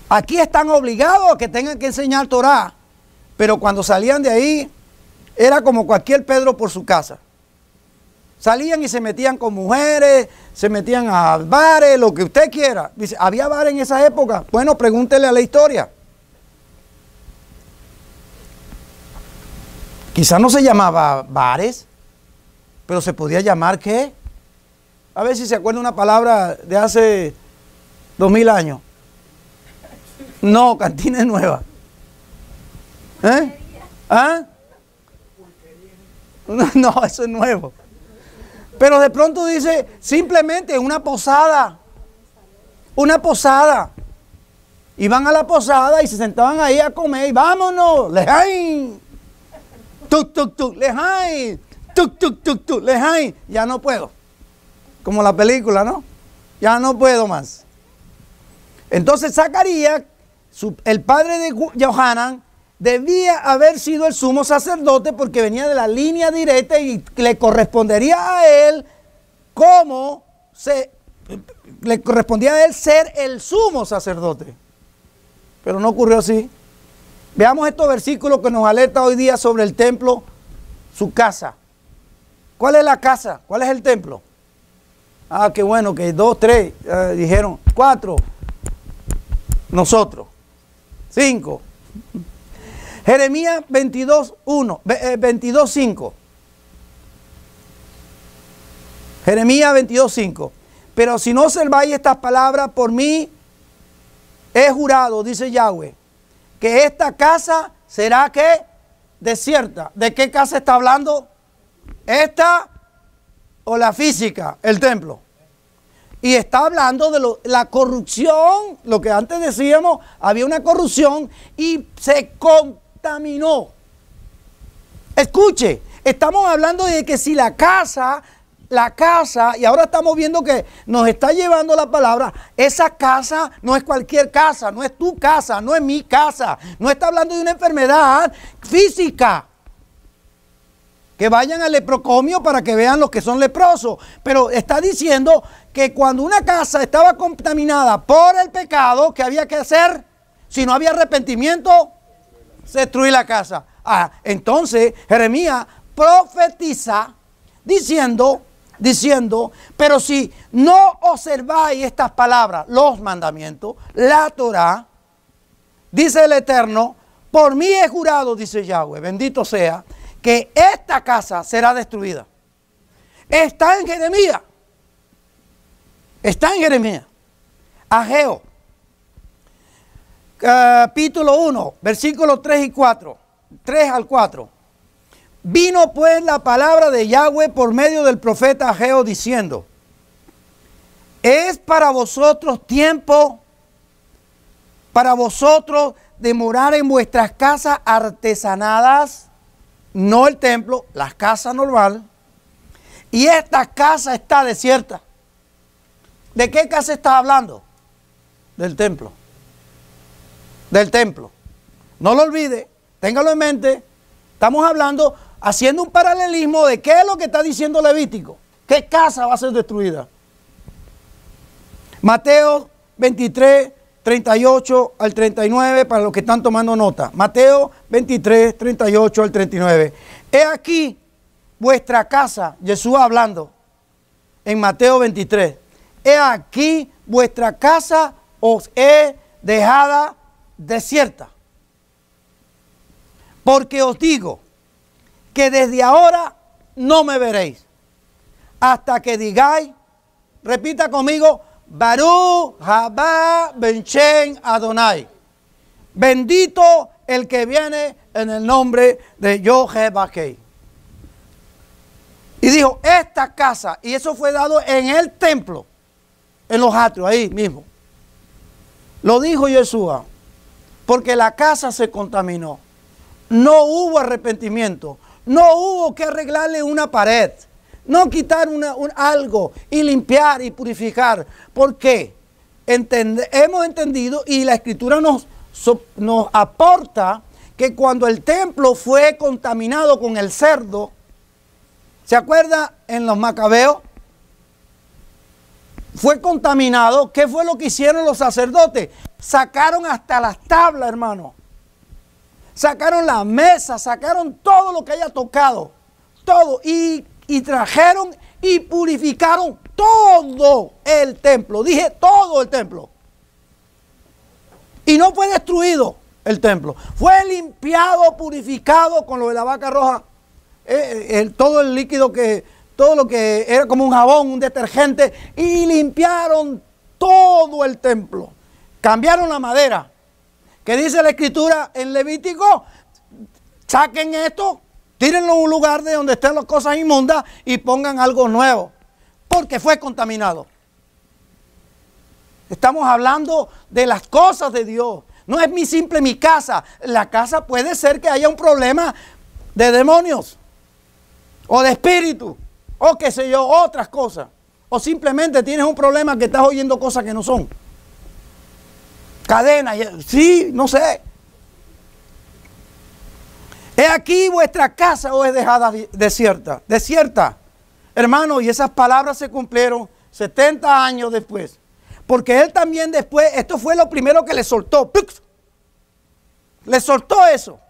aquí están obligados a que tengan que enseñar Torah, pero cuando salían de ahí, era como cualquier Pedro por su casa. Salían y se metían con mujeres, se metían a bares, lo que usted quiera. Dice, ¿había bares en esa época? Bueno, pregúntele a la historia. Quizás no se llamaba bares, pero se podía llamar ¿qué? A ver si se acuerda una palabra de hace 2000 años. No, cantina nueva. ¿Eh? ¿Ah? No, eso es nuevo. Pero de pronto dice, simplemente una posada. Una posada. Iban a la posada y se sentaban ahí a comer y vámonos, lejain. Tuk, tuk, tuk, lejain. Tuk, tuk, tuk, tuk, lejain. Ya no puedo. Como la película, ¿no? Ya no puedo más. Entonces Zacarías, el padre de Johanan, debía haber sido el sumo sacerdote porque venía de la línea directa y le correspondería a él le correspondía a él ser el sumo sacerdote. Pero no ocurrió así. Veamos estos versículos que nos alerta hoy día sobre el templo, su casa. ¿Cuál es la casa? ¿Cuál es el templo? Ah, qué bueno, que 2, 3, dijeron 4, nosotros, 5. Jeremías 22:1, 22:5. Jeremías 22:5. Pero si no observáis estas palabras, por mí he jurado, dice Yahweh, que esta casa será ¿qué? Desierta. ¿De qué casa está hablando? ¿Esta o la física? El templo. Y está hablando de la corrupción, lo que antes decíamos, había una corrupción y se contaminó. Escuche, estamos hablando de que si la casa, y ahora estamos viendo que nos está llevando la palabra, esa casa no es cualquier casa, no es tu casa, no es mi casa, no está hablando de una enfermedad física. Que vayan al leprocomio para que vean los que son leprosos. Pero está diciendo que cuando una casa estaba contaminada por el pecado, ¿qué había que hacer? Si no había arrepentimiento, destruir la casa. Entonces Jeremías profetiza diciendo, pero si no observáis estas palabras, los mandamientos, la Torá, dice el Eterno, por mí he jurado, dice Yahweh, bendito sea, que esta casa será destruida. Está en Jeremías. Está en Jeremías. Ageo, capítulo 1, versículos 3 y 4. 3 al 4. Vino pues la palabra de Yahweh por medio del profeta Ageo diciendo: es para vosotros tiempo, para vosotros de morar en vuestras casas artesanadas, no el templo, las casas normal, y esta casa está desierta. ¿De qué casa está hablando? Del templo. Del templo. No lo olvide, téngalo en mente. Estamos hablando, haciendo un paralelismo de qué es lo que está diciendo Levítico. ¿Qué casa va a ser destruida? Mateo 23, 38 al 39, para los que están tomando nota. Mateo 23, 38 al 39. He aquí vuestra casa, Jesús hablando en Mateo 23. He aquí vuestra casa os he dejada desierta. Porque os digo que desde ahora no me veréis, hasta que digáis, repita conmigo, Baruch haba ben Shem Adonai. Bendito el que viene en el nombre de Yahweh. Y dijo, esta casa, y eso fue dado en el templo, en los atrios, ahí mismo. Lo dijo Yeshua, porque la casa se contaminó. No hubo arrepentimiento, no hubo que arreglarle una pared. No quitar algo y limpiar y purificar. ¿Por qué? Hemos entendido y la Escritura nos aporta que cuando el templo fue contaminado con el cerdo, ¿se acuerda en los Macabeos? Fue contaminado. ¿Qué fue lo que hicieron los sacerdotes? Sacaron hasta las tablas, hermano. Sacaron la mesa, sacaron todo lo que haya tocado. Todo. Y trajeron y purificaron todo el templo. Dije todo el templo. Y no fue destruido el templo. Fue limpiado, purificado con lo de la vaca roja. Todo el líquido todo lo que era como un jabón, un detergente. Y limpiaron todo el templo. Cambiaron la madera. ¿Qué dice la Escritura en Levítico? Saquen esto. Tírenlo a un lugar de donde estén las cosas inmundas y pongan algo nuevo, porque fue contaminado. Estamos hablando de las cosas de Dios. No es mi casa. La casa puede ser que haya un problema de demonios, o de espíritu, o qué sé yo, otras cosas. O simplemente tienes un problema que estás oyendo cosas que no son. Cadena, sí, no sé. ¿He aquí vuestra casa o es dejada desierta? Desierta. Hermano, y esas palabras se cumplieron 70 años después. Porque él también después, esto fue lo primero que le soltó. ¡Pux! Le soltó eso.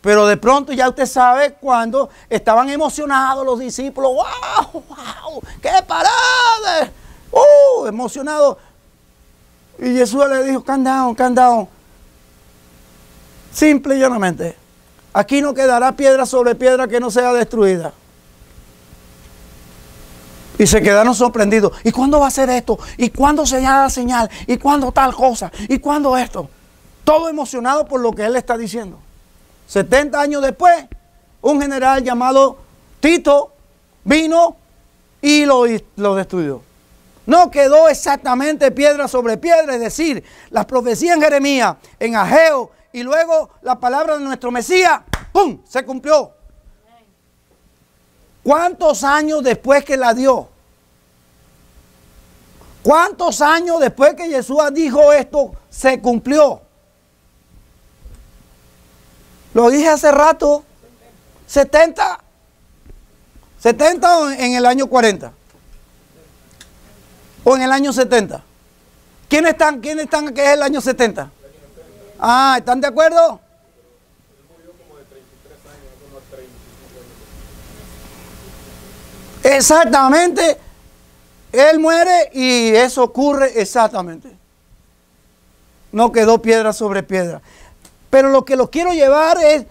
Pero de pronto ya usted sabe cuando estaban emocionados los discípulos. ¡Wow! ¡Wow! ¡Qué parada! Emocionados. Y Jesús le dijo, calm down, calm down. Simple y llanamente. Aquí no quedará piedra sobre piedra que no sea destruida. Y se quedaron sorprendidos. ¿Y cuándo va a ser esto? ¿Y cuándo se da la señal? ¿Y cuándo tal cosa? ¿Y cuándo esto? Todo emocionado por lo que él está diciendo. 70 años después, un general llamado Tito vino y lo destruyó. No quedó exactamente piedra sobre piedra, es decir, las profecías en Jeremías, en Ageo y luego la palabra de nuestro Mesías, ¡pum!, se cumplió. ¿Cuántos años después que la dio? ¿Cuántos años después que Jesús dijo esto se cumplió? Lo dije hace rato, 70. 70 o en el año 40. O en el año 70. ¿Quiénes están que es el año 70? Ah, ¿están de acuerdo? Exactamente. Él muere y eso ocurre exactamente. No quedó piedra sobre piedra. Pero lo que lo quiero llevar es,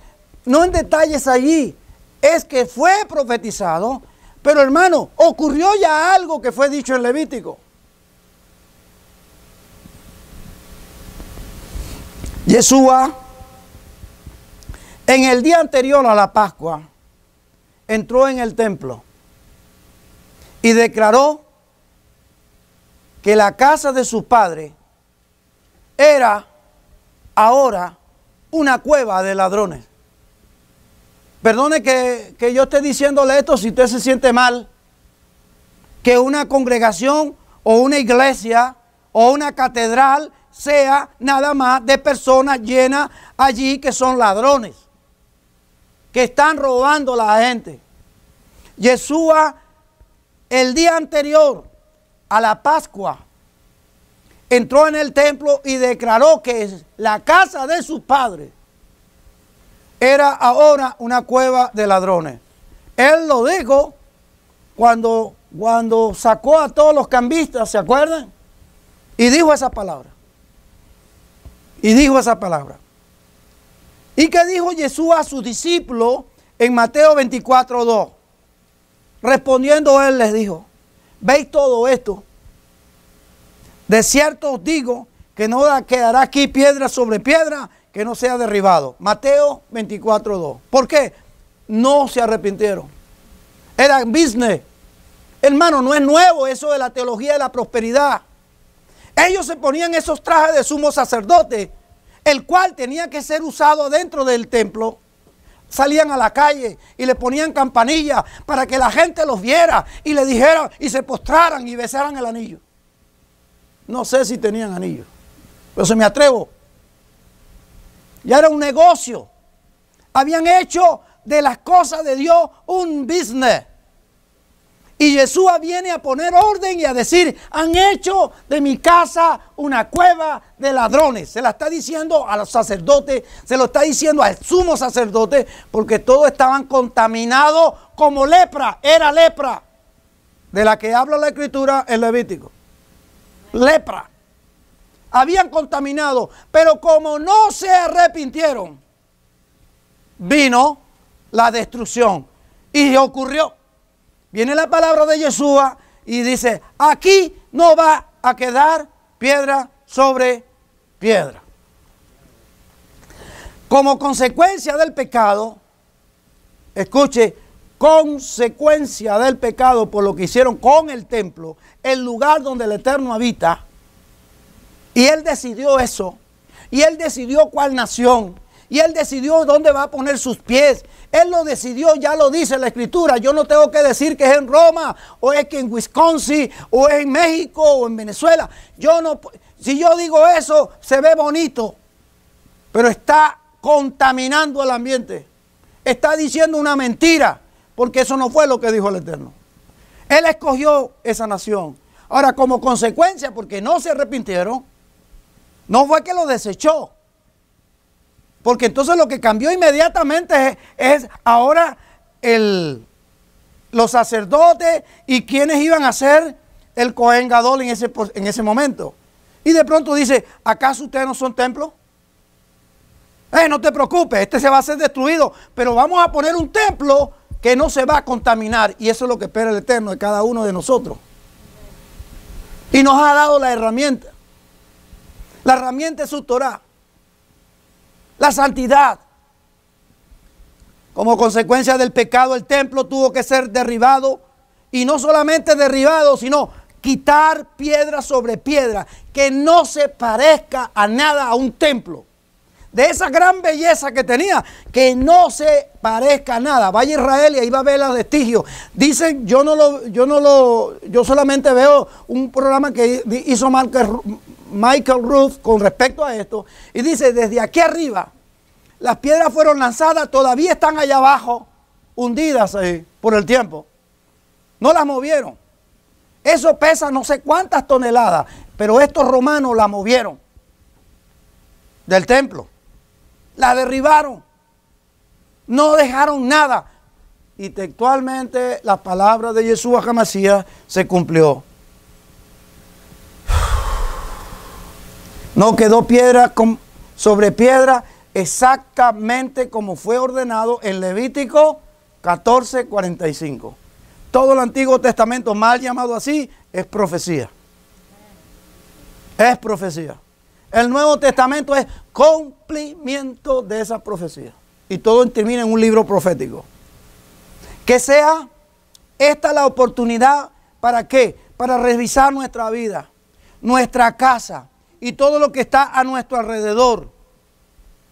no en detalles allí, es que fue profetizado, pero hermano, ocurrió ya algo que fue dicho en Levítico. Yeshua, en el día anterior a la Pascua, entró en el templo y declaró que la casa de su padre era ahora una cueva de ladrones. Perdone que yo esté diciéndole esto si usted se siente mal, que una congregación o una iglesia o una catedral sea nada más de personas llenas allí que son ladrones, que están robando a la gente. Yeshua, el día anterior a la Pascua, entró en el templo y declaró que la casa de sus padres era ahora una cueva de ladrones. Él lo dijo cuando sacó a todos los cambistas, ¿se acuerdan? Y dijo esa palabra. Y dijo esa palabra. ¿Y qué dijo Jesús a sus discípulos en Mateo 24:2? Respondiendo él les dijo, ¿veis todo esto? De cierto os digo que no quedará aquí piedra sobre piedra que no sea derribado. Mateo 24:2. ¿Por qué? No se arrepintieron. Era business. Hermano, no es nuevo eso de la teología de la prosperidad. Ellos se ponían esos trajes de sumo sacerdote, el cual tenía que ser usado dentro del templo. Salían a la calle y le ponían campanillas para que la gente los viera y le dijeran y se postraran y besaran el anillo. No sé si tenían anillo, pero se me atrevo. Ya era un negocio. Habían hecho de las cosas de Dios un business. Y Jesús viene a poner orden y a decir, han hecho de mi casa una cueva de ladrones. Se la está diciendo a los sacerdotes, se lo está diciendo al sumo sacerdote, porque todos estaban contaminados como lepra. Era lepra, de la que habla la Escritura en Levítico. Lepra. Habían contaminado, pero como no se arrepintieron, vino la destrucción. Y ocurrió. Viene la palabra de Yeshua y dice, aquí no va a quedar piedra sobre piedra. Como consecuencia del pecado, escuche, consecuencia del pecado por lo que hicieron con el templo, el lugar donde el Eterno habita, y Él decidió eso, y Él decidió cuál nación, y Él decidió dónde va a poner sus pies. Él lo decidió, ya lo dice la Escritura. Yo no tengo que decir que es en Roma, o es que en Wisconsin, o es en México, o en Venezuela. Si yo digo eso, se ve bonito, pero está contaminando el ambiente. Está diciendo una mentira, porque eso no fue lo que dijo el Eterno. Él escogió esa nación. Ahora, como consecuencia, porque no se arrepintieron, no fue que lo desechó. Porque entonces lo que cambió inmediatamente es ahora los sacerdotes y quienes iban a ser el Cohen Gadol en ese momento. Y de pronto dice, ¿acaso ustedes no son templos? No te preocupes, este se va a ser destruido, pero vamos a poner un templo que no se va a contaminar. Y eso es lo que espera el Eterno de cada uno de nosotros. Y nos ha dado la herramienta. La herramienta es su Torah. La santidad. Como consecuencia del pecado, el templo tuvo que ser derribado. Y no solamente derribado, sino quitar piedra sobre piedra. Que no se parezca a nada a un templo. De esa gran belleza que tenía, que no se parezca a nada. Vaya a Israel y ahí va a ver los vestigios. Dicen, yo solamente veo un programa que hizo Michael Roth con respecto a esto. Y dice, desde aquí arriba, las piedras fueron lanzadas, todavía están allá abajo, hundidas ahí por el tiempo. No las movieron. Eso pesa no sé cuántas toneladas, pero estos romanos la movieron del templo. La derribaron. No dejaron nada. Y textualmente la palabra de Yeshua HaMashiach se cumplió. No quedó piedra sobre piedra, exactamente como fue ordenado en Levítico 14:45. Todo el Antiguo Testamento, mal llamado así, es profecía. Es profecía. El Nuevo Testamento es cumplimiento de esa profecía. Y todo termina en un libro profético. Que sea esta la oportunidad, ¿para qué? Para revisar nuestra vida, nuestra casa y todo lo que está a nuestro alrededor.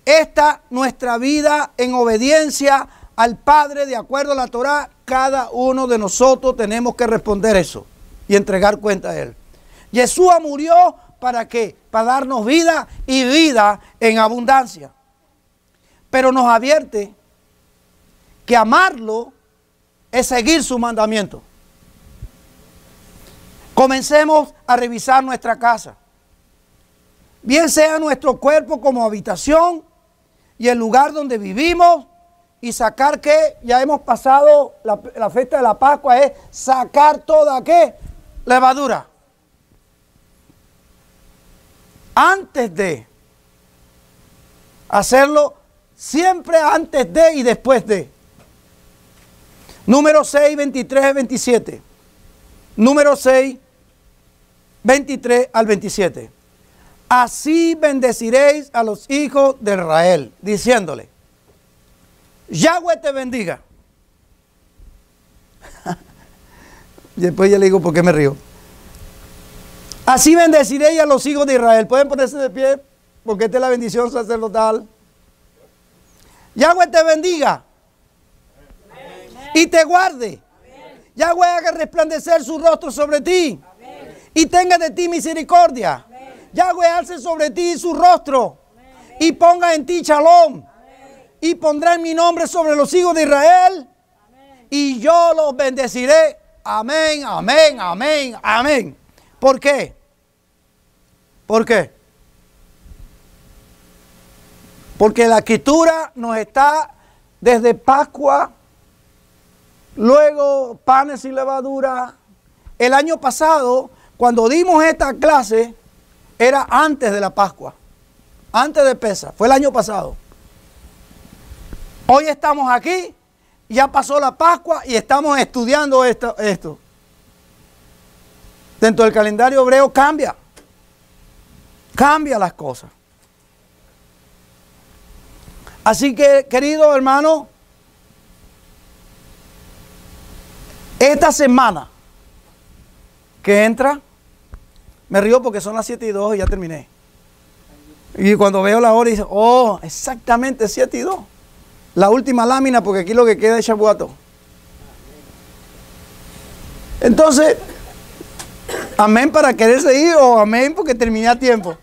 Esta nuestra vida en obediencia al Padre, de acuerdo a la Torah, cada uno de nosotros tenemos que responder eso y entregar cuenta a Él. Yeshua murió, ¿para qué? Para darnos vida y vida en abundancia. Pero nos advierte que amarlo es seguir su mandamiento. Comencemos a revisar nuestra casa. Bien sea nuestro cuerpo como habitación y el lugar donde vivimos, y sacar que ya hemos pasado la fiesta de la Pascua, es sacar toda ¿qué? Levadura. Antes de hacerlo, siempre antes de y después de. Número 6, 23, 27. Número 6, 23 al 27. Así bendeciréis a los hijos de Israel, diciéndole, Yahweh te bendiga. Después ya le digo por qué me río. Así bendeciréis a los hijos de Israel. ¿Pueden ponerse de pie? Porque esta es la bendición sacerdotal. Yahweh te bendiga. Amén. Y te guarde. Amén. Yahweh haga resplandecer su rostro sobre ti. Amén. Y tenga de ti misericordia. Amén. Yahweh alce sobre ti su rostro. Amén. Y ponga en ti shalom. Amén. Y pondrá mi nombre sobre los hijos de Israel. Amén. Y yo los bendeciré. Amén, amén, amén, amén. ¿Por qué? ¿Por qué? Porque la Escritura nos está desde Pascua, luego panes y levadura. El año pasado, cuando dimos esta clase, era antes de la Pascua, antes de Pesaj, fue el año pasado. Hoy estamos aquí, ya pasó la Pascua y estamos estudiando esto. Dentro del calendario hebreo cambia las cosas. Así que, querido hermano, esta semana que entra, me río porque son las 7:02 y ya terminé. Y cuando veo la hora, dice, oh, exactamente 7:02. La última lámina, porque aquí lo que queda es Shabuato. Entonces, amén para quererse ir o amén porque terminé a tiempo.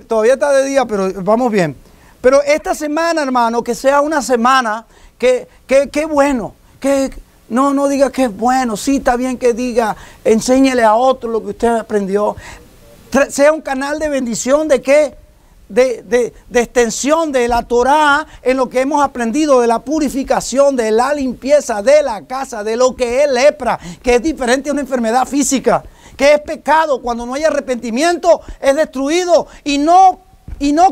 Todavía está de día, pero vamos bien. Pero esta semana, hermano, que sea una semana que bueno, no diga que es bueno, sí está bien que diga, enséñele a otro lo que usted aprendió. Sea un canal de bendición de qué, de extensión de la Torá en lo que hemos aprendido, de la purificación, de la limpieza de la casa, de lo que es lepra, que es diferente a una enfermedad física, que es pecado. Cuando no hay arrepentimiento es destruido, y no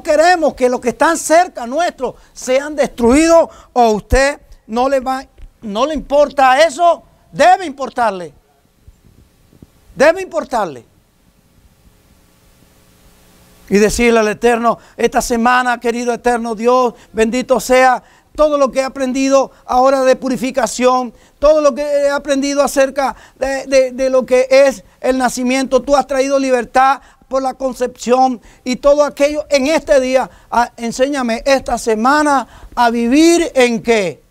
queremos que los que están cerca nuestro sean destruidos. O a usted no le importa eso. Debe importarle. Y decirle al Eterno, esta semana, querido Eterno Dios, bendito sea todo lo que he aprendido ahora de purificación, todo lo que he aprendido acerca de lo que es el nacimiento. Tú has traído libertad por la concepción y todo aquello en este día. Enséñame esta semana a vivir en qué,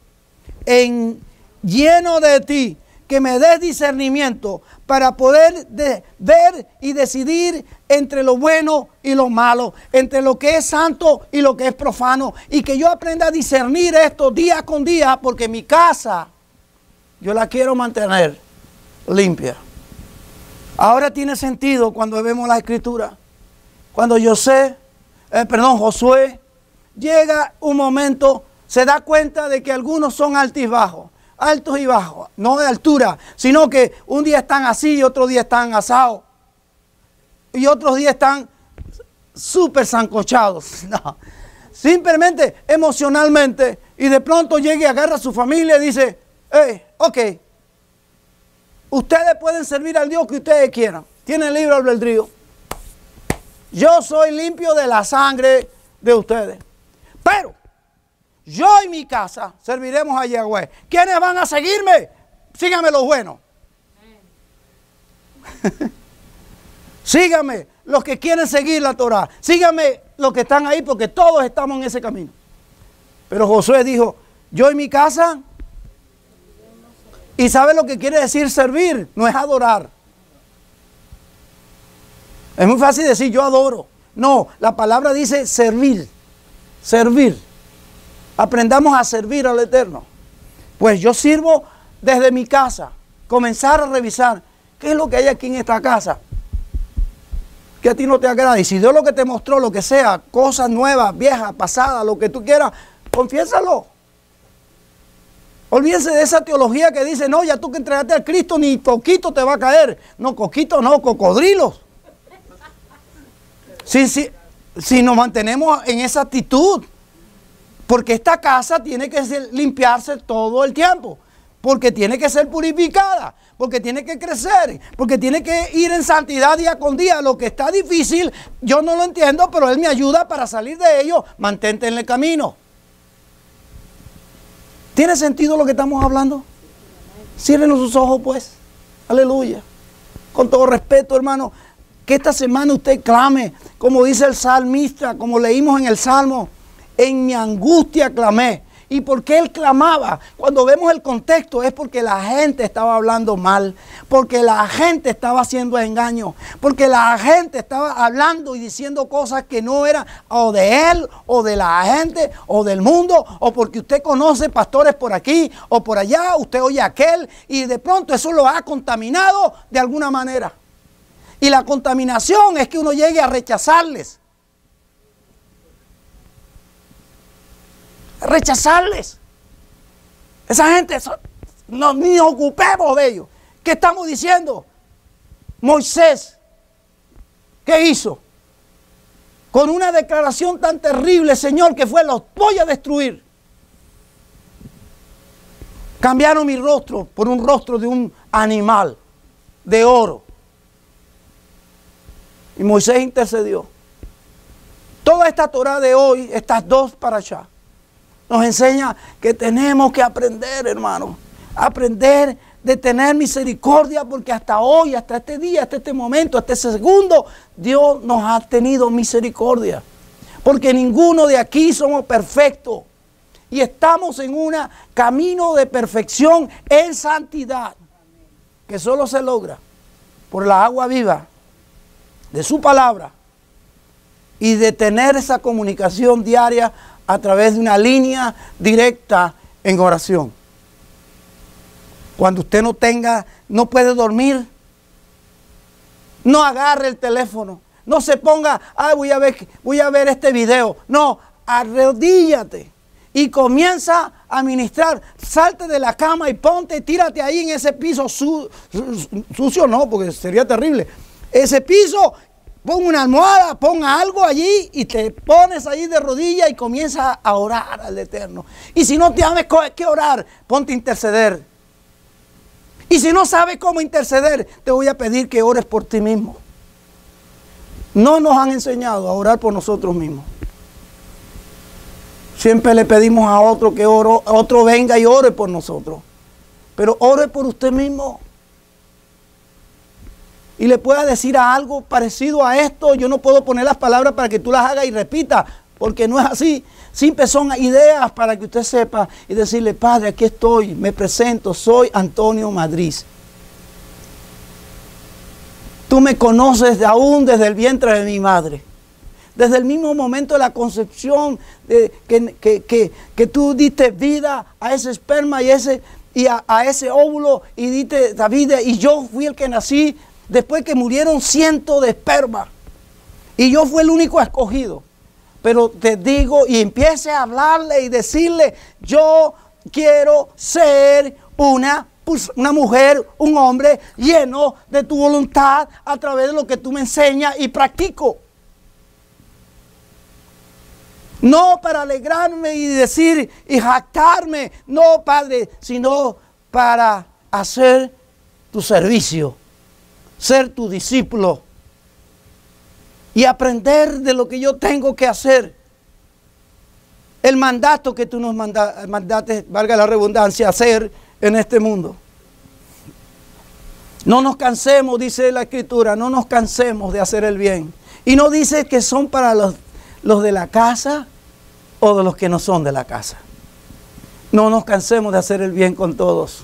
en lleno de ti, que me des discernimiento para poder ver y decidir entre lo bueno y lo malo, entre lo que es santo y lo que es profano, y que yo aprenda a discernir esto día con día, porque mi casa yo la quiero mantener limpia. Ahora tiene sentido cuando vemos la escritura, cuando Josué llega un momento, se da cuenta de que algunos son altos y bajos, no de altura, sino que un día están así y otro día están asados. Y otros días están súper sancochados. No, simplemente emocionalmente. Y de pronto llega y agarra a su familia y dice, ok, ustedes pueden servir al Dios que ustedes quieran. Tienen libre albedrío. Yo soy limpio de la sangre de ustedes. Pero yo y mi casa serviremos a Yahweh. ¿Quiénes van a seguirme? Síganme los buenos. Síganme los que quieren seguir la Torá. Síganme los que están ahí, porque todos estamos en ese camino. Pero Josué dijo, yo y mi casa. ¿Y sabe lo que quiere decir servir? No es adorar. Es muy fácil decir yo adoro. No, la palabra dice servir. Servir. Aprendamos a servir al Eterno. Pues yo sirvo desde mi casa. Comenzar a revisar qué es lo que hay aquí en esta casa que a ti no te agrada. Y si Dios lo que te mostró, lo que sea, cosas nuevas, viejas, pasadas, lo que tú quieras, confiésalo. Olvídense de esa teología que dice, no, ya tú que entregaste al Cristo, ni coquito te va a caer. No, coquito no, cocodrilos. Si nos mantenemos en esa actitud. Porque esta casa tiene que limpiarse todo el tiempo. Porque tiene que ser purificada. Porque tiene que crecer. Porque tiene que ir en santidad día con día. Lo que está difícil, yo no lo entiendo, pero Él me ayuda para salir de ello. Mantente en el camino. ¿Tiene sentido lo que estamos hablando? Cierren sus ojos, pues. Aleluya. Con todo respeto, hermano, que esta semana usted clame, como dice el salmista, como leímos en el Salmo. En mi angustia clamé. ¿Y por qué él clamaba? Cuando vemos el contexto es porque la gente estaba hablando mal, porque la gente estaba haciendo engaño, porque la gente estaba hablando y diciendo cosas que no eran o de él, o de la gente, o del mundo, o porque usted conoce pastores por aquí o por allá, usted oye aquel, y de pronto eso lo ha contaminado de alguna manera. Y la contaminación es que uno llegue a rechazarles. Rechazarles. Esa gente, no, ni nos ocupemos de ellos. ¿Qué estamos diciendo? Moisés, ¿qué hizo? Con una declaración tan terrible, Señor, que fue: los voy a destruir. Cambiaron mi rostro por un rostro de un animal de oro. Y Moisés intercedió. Toda esta Torah de hoy, estas dos parashá, nos enseña que tenemos que aprender, hermano. Aprender de tener misericordia, porque hasta hoy, hasta este día, hasta este momento, hasta este segundo, Dios nos ha tenido misericordia. Porque ninguno de aquí somos perfectos. Y estamos en un camino de perfección en santidad, que solo se logra por la agua viva de su palabra y de tener esa comunicación diaria a través de una línea directa en oración. Cuando usted no puede dormir, no agarre el teléfono, no se ponga, voy a ver este video. No, arrodíllate y comienza a ministrar. Salte de la cama y ponte, tírate ahí en ese piso sucio, no, porque sería terrible. Ese piso, pon una almohada, pon algo allí y te pones ahí de rodillas y comienza a orar al Eterno. Y si no tienes que orar, ponte a interceder. Y si no sabes cómo interceder, te voy a pedir que ores por ti mismo. No nos han enseñado a orar por nosotros mismos. Siempre le pedimos a otro que otro venga y ore por nosotros. Pero ore por usted mismo. Y le pueda decir algo parecido a esto. Yo no puedo poner las palabras para que tú las hagas y repitas, porque no es así. Siempre son ideas para que usted sepa y decirle: Padre, aquí estoy, me presento, soy Antonio Madrid. Tú me conoces aún desde el vientre de mi madre. Desde el mismo momento de la concepción, que tú diste vida a ese esperma y a ese óvulo, y diste la vida, y yo fui el que nací después que murieron cientos de espermas. Y yo fui el único escogido. Pero te digo, y empiece a hablarle y decirle: yo quiero ser una mujer, un hombre lleno de tu voluntad a través de lo que tú me enseñas y practico. No para alegrarme y decir y jactarme, no, Padre, sino para hacer tu servicio, ser tu discípulo y aprender de lo que yo tengo que hacer. El mandato que tú nos mandaste, valga la redundancia, hacer en este mundo. No nos cansemos, dice la Escritura, no nos cansemos de hacer el bien. Y no dice que son para los de la casa o de los que no son de la casa. No nos cansemos de hacer el bien con todos.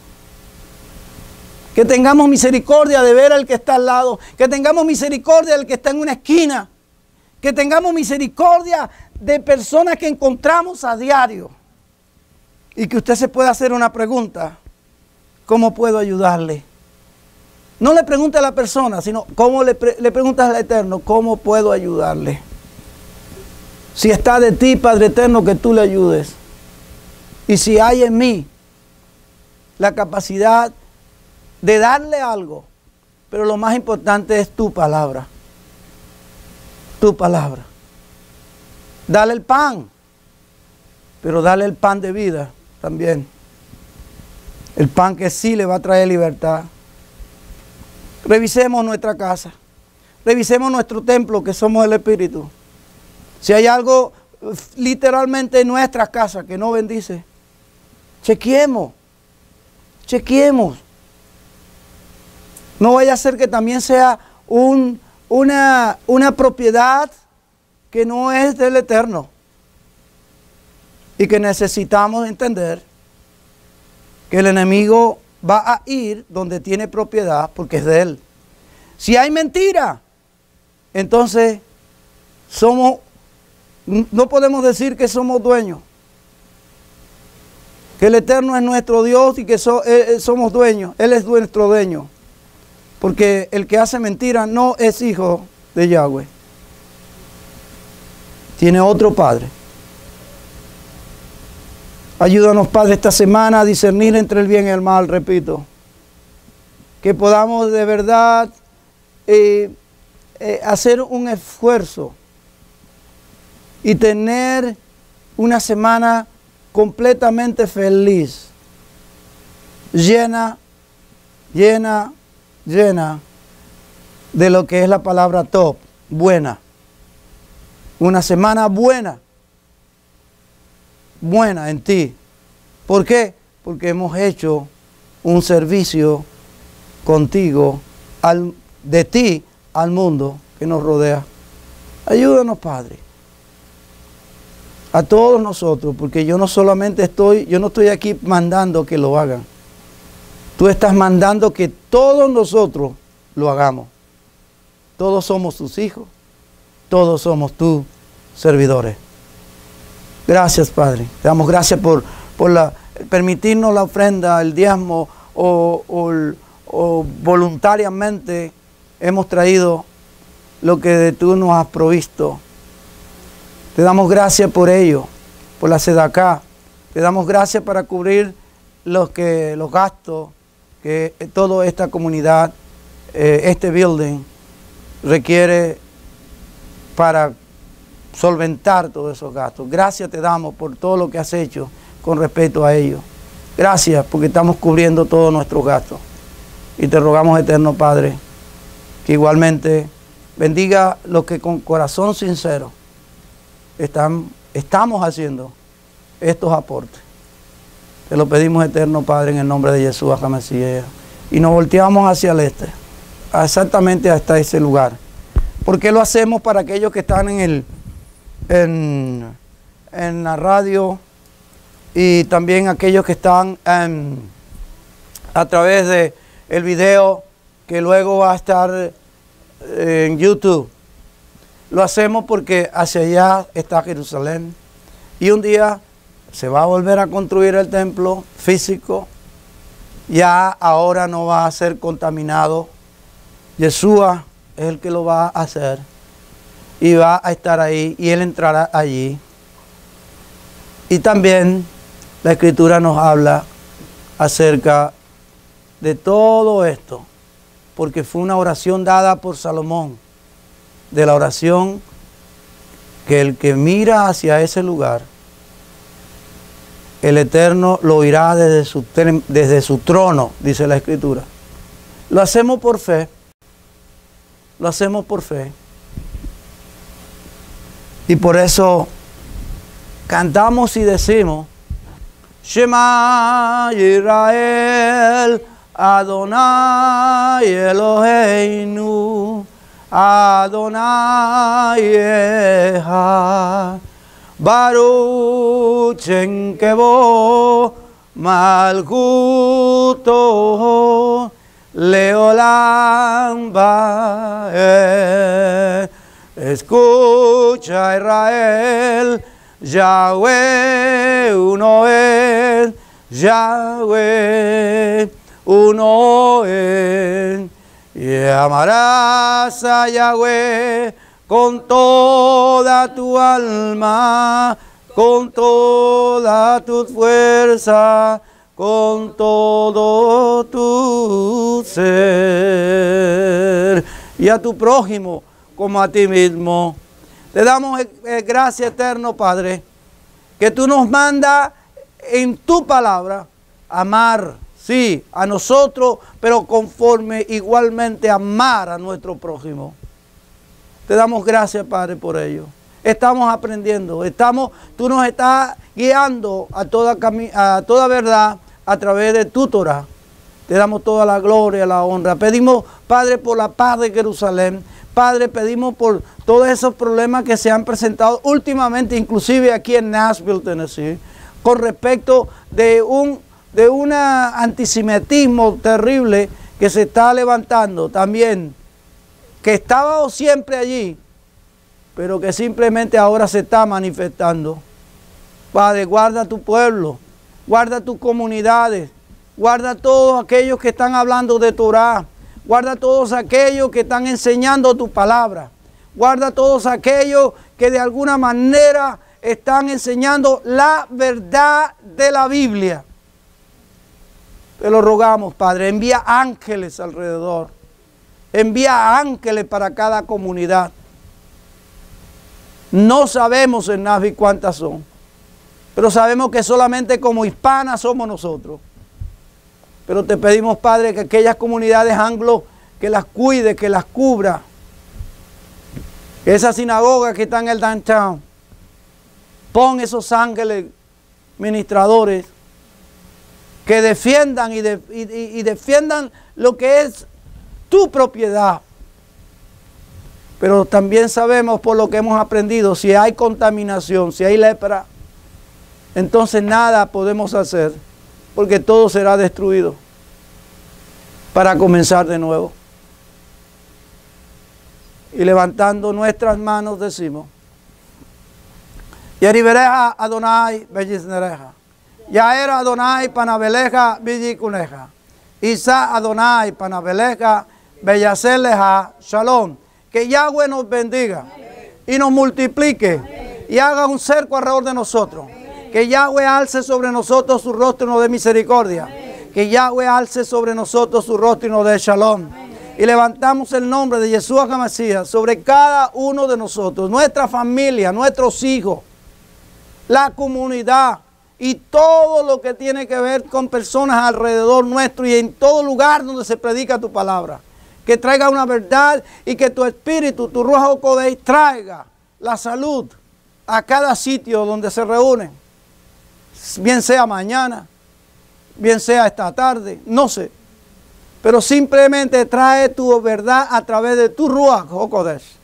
Que tengamos misericordia de ver al que está al lado. Que tengamos misericordia del que está en una esquina. Que tengamos misericordia de personas que encontramos a diario. Y que usted se pueda hacer una pregunta: ¿cómo puedo ayudarle? No le pregunte a la persona, sino ¿cómo le preguntas al Eterno? ¿Cómo puedo ayudarle? Si está de ti, Padre Eterno, que tú le ayudes. Y si hay en mí la capacidad de darle algo, pero lo más importante es tu palabra. Tu palabra. Dale el pan, pero dale el pan de vida también. El pan que sí le va a traer libertad. Revisemos nuestra casa. Revisemos nuestro templo, que somos el Espíritu. Si hay algo literalmente en nuestra casa que no bendice, chequeemos. Chequeemos. No vaya a ser que también sea una propiedad que no es del Eterno. Y que necesitamos entender que el enemigo va a ir donde tiene propiedad porque es de él. Si hay mentira, entonces no podemos decir que somos dueños. Que el Eterno es nuestro Dios y que somos dueños. Él es nuestro dueño. Porque el que hace mentira no es hijo de Yahweh. Tiene otro padre. Ayúdanos, Padre, esta semana a discernir entre el bien y el mal, repito. Que podamos de verdad hacer un esfuerzo y tener una semana completamente feliz, llena de lo que es la palabra top, buena. Una semana buena en ti. ¿Por qué? Porque hemos hecho un servicio contigo, de ti al mundo que nos rodea. Ayúdanos, Padre, a todos nosotros, porque yo no estoy aquí mandando que lo hagan. Tú estás mandando que todos nosotros lo hagamos. Todos somos tus hijos. todos somos tus servidores. Gracias, Padre. Te damos gracias por permitirnos la ofrenda, el diezmo o voluntariamente hemos traído lo que tú nos has provisto. Te damos gracias por ello, por la sedacá. Te damos gracias para cubrir los gastos que toda esta comunidad, este building, requiere para solventar todos esos gastos. Gracias te damos por todo lo que has hecho con respecto a ello. Gracias porque estamos cubriendo todos nuestros gastos. Y te rogamos, eterno Padre, que igualmente bendiga lo que con corazón sincero estamos haciendo estos aportes. Te lo pedimos, eterno Padre, en el nombre de Jesús, HaMashiach. Y nos volteamos hacia el este, exactamente hasta ese lugar. ¿Por qué lo hacemos? Para aquellos que están en la radio y también aquellos que están a través de el video que luego va a estar en YouTube. Lo hacemos porque hacia allá está Jerusalén y un día se va a volver a construir el templo físico. Ya ahora no va a ser contaminado. Yeshua es el que lo va a hacer y va a estar ahí y Él entrará allí. Y también la Escritura nos habla acerca de todo esto, porque fue una oración dada por Salomón, de la oración que el que mira hacia ese lugar, el Eterno lo oirá desde su trono, dice la Escritura. Lo hacemos por fe. Lo hacemos por fe. Y por eso cantamos y decimos: Shema Yisrael, Adonai Eloheinu, Adonai Echad, Baruch Shem Kevod Malchuto Leolam Vaed. Escucha, Israel, Yahweh uno es, Yahweh uno es. Y amarás a Yahweh con toda tu alma, con toda tu fuerza, con todo tu ser, y a tu prójimo como a ti mismo. Te damos gracias, eterno Padre, que tú nos mandas en tu palabra amar, sí, a nosotros, pero conforme igualmente amar a nuestro prójimo. Te damos gracias, Padre, por ello. Estamos aprendiendo, tú nos estás guiando a toda verdad a través de tu Torah. Te damos toda la gloria, la honra. Pedimos, Padre, por la paz de Jerusalén. Padre, pedimos por todos esos problemas que se han presentado últimamente, inclusive aquí en Nashville, Tennessee, con respecto de un antisemitismo terrible que se está levantando también, que estaba siempre allí, pero que simplemente ahora se está manifestando. Padre, guarda tu pueblo, guarda tus comunidades, guarda a todos aquellos que están hablando de Torah, guarda a todos aquellos que están enseñando tu palabra, guarda a todos aquellos que de alguna manera están enseñando la verdad de la Biblia. Te lo rogamos, Padre, envía ángeles alrededor, envía ángeles para cada comunidad. No sabemos en Nashville cuántas son, pero sabemos que solamente como hispanas somos nosotros. Pero te pedimos, Padre, que aquellas comunidades anglo, que las cuide, que las cubra. Que esa sinagoga que está en el downtown, pon esos ángeles ministradores que defiendan y defiendan lo que es tu propiedad. Pero también sabemos por lo que hemos aprendido, si hay contaminación, si hay lepra, entonces nada podemos hacer, porque todo será destruido para comenzar de nuevo. Y levantando nuestras manos decimos, Yeribereja Adonai Bellisnereja, Yaera Adonai Panabeleja Billikuneja, Isa Adonai Panabeleja Bellaceleja Shalom. Que Yahweh nos bendiga y nos multiplique y haga un cerco alrededor de nosotros. Que Yahweh alce sobre nosotros su rostro y nos dé misericordia. Que Yahweh alce sobre nosotros su rostro y nos dé shalom. Y levantamos el nombre de Yeshua HaMashiach sobre cada uno de nosotros, nuestra familia, nuestros hijos, la comunidad y todo lo que tiene que ver con personas alrededor nuestro y en todo lugar donde se predica tu palabra. Que traiga una verdad y que tu espíritu, tu Ruach HaKodesh, traiga la salud a cada sitio donde se reúnen. Bien sea mañana, bien sea esta tarde, no sé. Pero simplemente trae tu verdad a través de tu Ruach HaKodesh.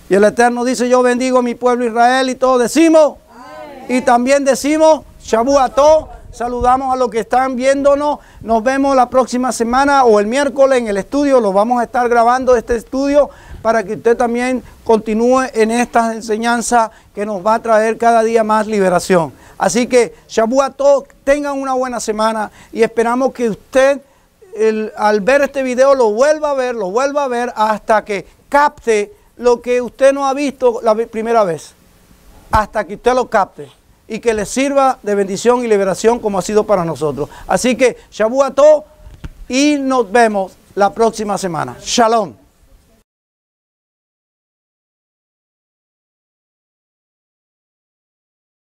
Y el Eterno dice, yo bendigo a mi pueblo Israel, y todos decimos, amén. Y también decimos, Shabu Tov. Saludamos a los que están viéndonos. Nos vemos la próxima semana o el miércoles en el estudio. Lo vamos a estar grabando este estudio para que usted también continúe en esta enseñanza que nos va a traer cada día más liberación. Así que Shabu Tov, tengan una buena semana y esperamos que usted al ver este video lo vuelva a ver hasta que capte lo que usted no ha visto la primera vez. Hasta que usted lo capte. Y que les sirva de bendición y liberación como ha sido para nosotros. Así que, Shabu Tov, y nos vemos la próxima semana. Shalom.